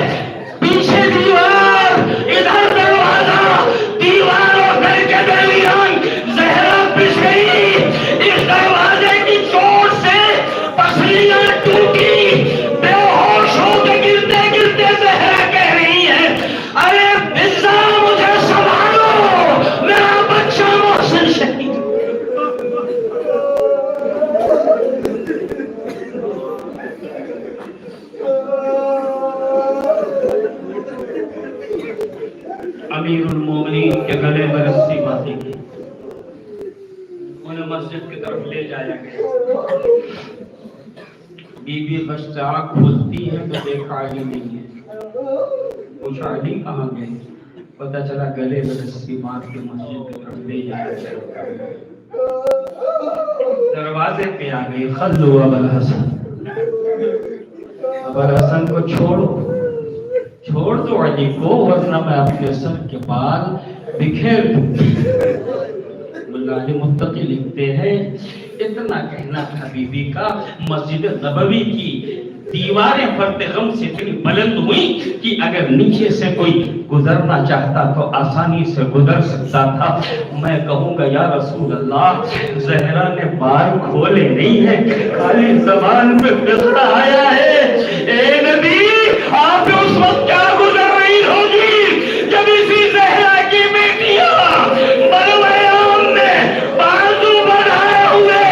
پیچھے دیوار، ادھر دروازہ، دیوار اور گھر کے درمیان زہرا پس گئی۔ اس دروازے کی چوٹ سے پسلیاں ٹوٹی، بے ہوش ہو کے گرتے گرتے زہرا کہہ رہی ہے ارے بزا مجھے سنبھالو، میرا بچہ محسن شہید۔ امیر المومنین کے گلے میں رسی باندھی گئی، انہیں مسجد کی طرف لے جایا گیا۔ بی بی بس آنکھ کھولتی ہے تو دیکھا علی نہیں ہے، پوچھا علی کہاں گئے، پتہ چلا گلے میں رسی باندھ کے مسجد کی طرف لے جایا گیا۔ دروازے پہ آ گئی، خلو ابو الحسن، ابو الحسن کو چھوڑ دو علی کو ورنہ میں اپنے سر کے بال بکھیر دوں۔ ملا علی متقی لکھتے ہیں اتنا کہنا تھا بی بی کا، مسجد نبوی کی دیواریں فرد غم سے اتنی بلند ہوئی کہ اگر نیچے سے کوئی گزرنا چاہتا تو آسانی سے گزر سکتا تھا۔ میں کہوں گا یا رسول اللہ زہرا نے بال کھولے نہیں ہیں، خالی زبان پہ فسرا آیا ہے۔ اے نبی آپ اس وقت کیا گزر رہی ہوگی جب اسی زہرا کی بیٹیاں بلویام میں بازو بڑھائے ہوئے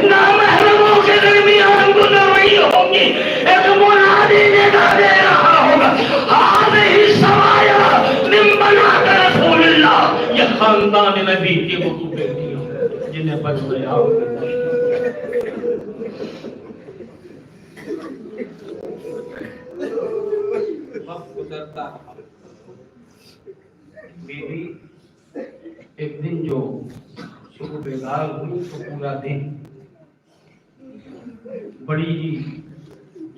نامحرموں کے درمیان گزر رہی ہوگی، ایک منادی ندا دے رہا ہوگا ہذہ سوایا من بنات رسول اللہ، یہ خاندان نبی کی وہ بیٹیاں جنہیں بلویام وقت گزرتا رہا۔ بیوی ایک دن جو صبح بیدار ہوئی تو پورا دن بڑی ہی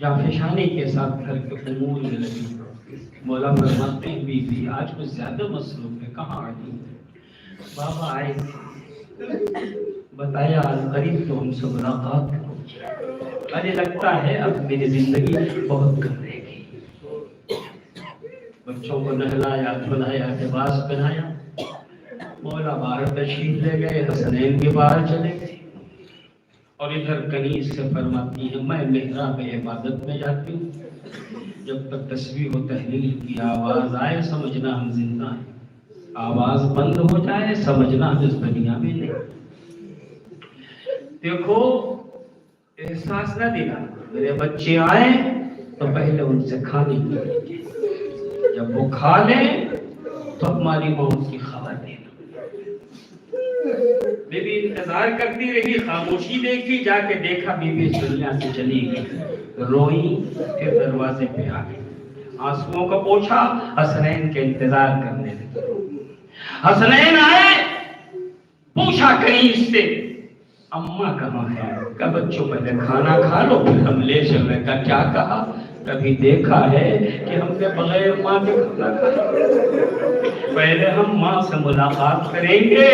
جافشانی کے ساتھ گھر کے امور میں لگی۔ مولا فرماتے ہیں بیوی آج کچھ زیادہ مصروف ہے، کہاں آئی؟ بابا آئے بتایا قریب تو ہم سے ملاقات ہوگی، مجھے لگتا ہے اب میری زندگی بہت کم رہے گی۔ بچوں کو نہلایا دھلایا لباس پہنایا، مولا باہر تشریف لے گئے، حسنین بھی باہر چلے گئے، اور ادھر کنیز سے فرماتی ہے میں محراب عبادت میں جاتی ہوں، جب تک تسبیح و تحلیل کی آواز آئے سمجھنا ہم زندہ ہیں، آواز بند ہو جائے سمجھنا ہم اس دنیا میں نہیں۔ دیکھو احساس نہ دینا، میرے بچے آئیں تو پہلے ان سے کھانے کی، جب وہ کھا لیں تو ہماری موت کی خبر دینا۔ بی بی انتظار کرتی رہی، خاموشی دیکھی، جا کے دیکھا بی بی اس دنیا سے چلی گئی، روئی، پھر دروازے پہ آ گئی، آنسوؤں کا پوچھا، حسنین کے انتظار کرنے لگی۔ حسنین آئے، پوچھا کنیز سے اماں کہاں ہے؟ کہ بچوں پہلے کھانا کھا لو پھر ہم لے چلیں۔ کا کیا کہا؟ کبھی دیکھا ہے کہ ہم نے بغیر ماں کے کھانا کھایا؟ پہلے ہم ماں سے ملاقات کریں گے۔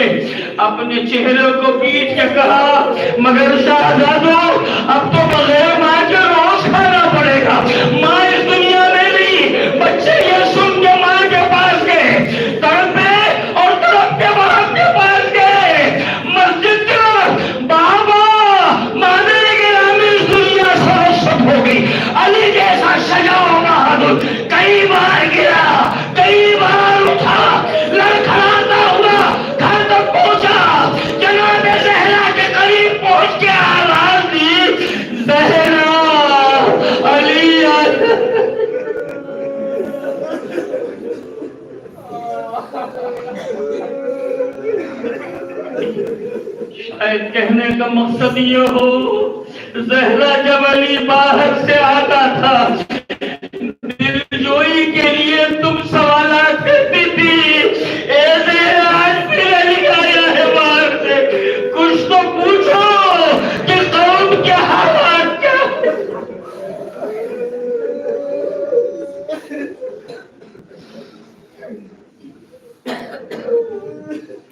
اپنے چہرے کو پیٹ کے کہا، مگر شہزادو اب تو بغیر ماں کے روز کھانا پڑے گا، ماں اس دنیا میں نہیں۔ بچے یہ سن کے ماں کے پاس گئے، تڑپے اور تڑپ کے باپ کے پاس گئے، مسجد کے بابا مانے گرامی اس دنیا سے رخصت ہو گئی۔ علی جیسا شجاع و بہادر کئی بار گرا، کئی بار اٹھا، لڑکھڑاتا ہوا گھر تک پہنچا، جناب زہرا کے قریب پہنچ کے آواز دی، زہرا علی شاید کہنے کا مقصد یہ ہو، زہرا جب علی باہر سے آتا تھا دلجوئی کے لیے تم سوالات کرتی تھی، اے زہرا آج پھر علی آیا ہے باہر سے، کچھ تو پوچھو کہ قوم کے حالات کیا ہے۔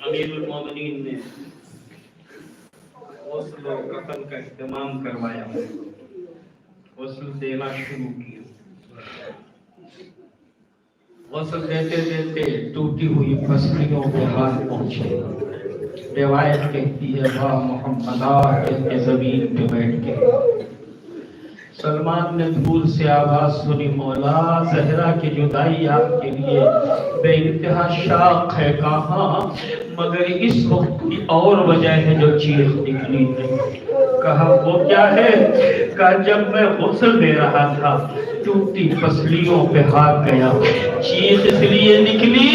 امیر المومنین نے غسل و کفن کا اہتمام کروایا، غسل دینا شروع کیا، غسل دیتے دیتے ٹوٹی ہوئی پسلیوں کے ہاتھ پہنچے۔ روایت کہتی ہے واہ محمدہ کہہ کے زمین پہ بیٹھ کے سلمان نے دور سے آواز سنی، مولا زہرا کی جدائی آپ کے لیے بے انتہا شاق ہے، کہاں مگر اس وقت کی اور وجہ ہے جو چیخ نکلی ہے۔ کہا وہ کیا ہے؟ کہا جب میں غسل دے رہا تھا ٹوٹی پسلیوں پہ ہاتھ گیا، چیخ اس لیے نکلی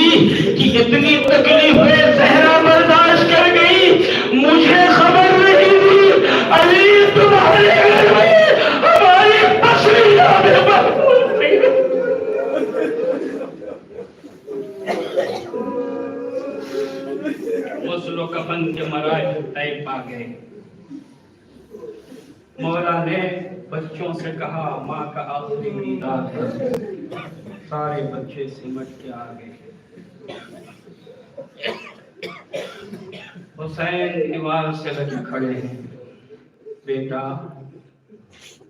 کہ اتنی تکلیف ہے زہرا برداشت کر گئی، مجھے خبر نہیں تھی علی تمہارے گھر میں ہماری پسلیاں میں محفوظ نہیں ہے۔ غسل و کفن کے مراحل طے پا گئے۔ مولا نے بچوں سے کہا ماں کا آخری دیدار ہے، سارے بچے سمٹ کے آ گئے۔ حسین دیوار سے لگے کھڑے ہیں، بیٹا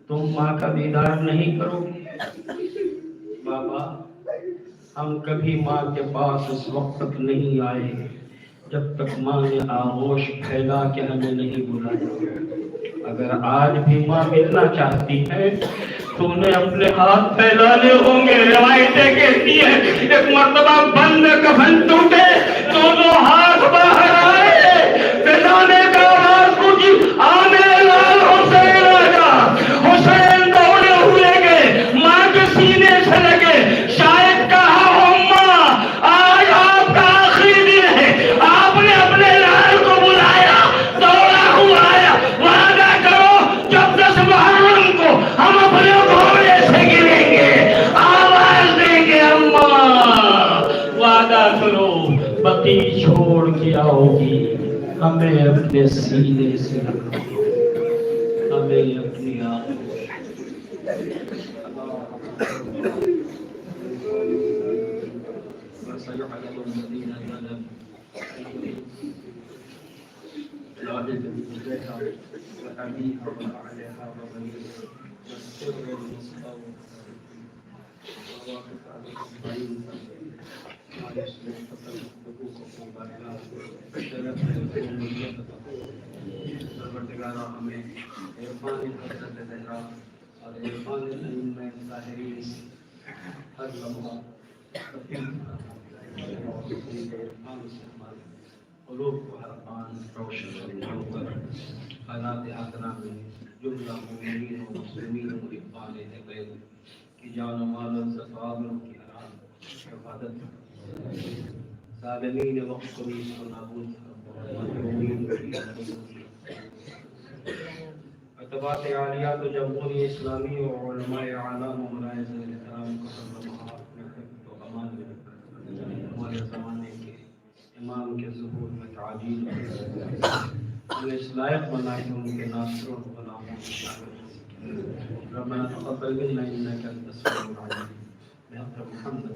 تم ماں کا دیدار نہیں کرو گے؟ بابا ہم کبھی ماں کے پاس اس وقت تک نہیں آئے جب تک ماں نے آغوش پھیلا کے ہمیں نہیں بلایا۔ اگر آج بھی ماں ملنا چاہتی ہے تو انہیں اپنے ہاتھ پھیلانے ہوں گے۔ روایتیں کہتی ہیں ایک مرتبہ بند کفن ٹوٹے، دونوں ہاتھ باہر آئے، پھیلانے کا آواز پوچھی، آنے لال حسین آجا۔ حسین دوڑے ہوئے گئے، ماں کے سینے سے لگے، شاید کہا اماں آج آپ کا آخری دن ہے، آپ نے اپنے لال کو بلایا، دوڑا ہوا آیا، وعدہ کرو جب 10 محرم کو ہم اپنے گھوڑے سے گریں گے آواز دیں گے اماں، وعدہ کرو بقی چھوڑ کے آؤ گی، ہمیں اپنے سینے سے لگاؤ، ہمیں اپنی آنکھوں وسيعلم الذين ظلموا لا إليها وأبيها وعليها وبنيها والسر المستودع وواقف عليهم بعيد ما يسمع حقوقكم بالله شرف لكم پروردگارہ ہمیں عرفان حضرت زہرا اور عرفان الائمہ الطاہرین ہر لمحہ قلوب کو ہر آن روشن کر حالات حاضرہ میں جملہ مومنین و مسلمین و اقبال غیر کی جان و مال و ثواب کی حرام سعادت ظالمین وقت کو بھی اس کو نابود اتباعت عالیات و جمہوری اسلامی و علماء اعلام و مراعظ احترام کو سربراہ اپنے حفظ و امان میں رکھ کر ہمارے زمانے کے امام کے ظہور میں تعجیل انہیں اس لائق بنا کہ ان کے ناصروں و غلاموں کی شامل ربنا تقبل منا انك انت السميع العليم بحق محمد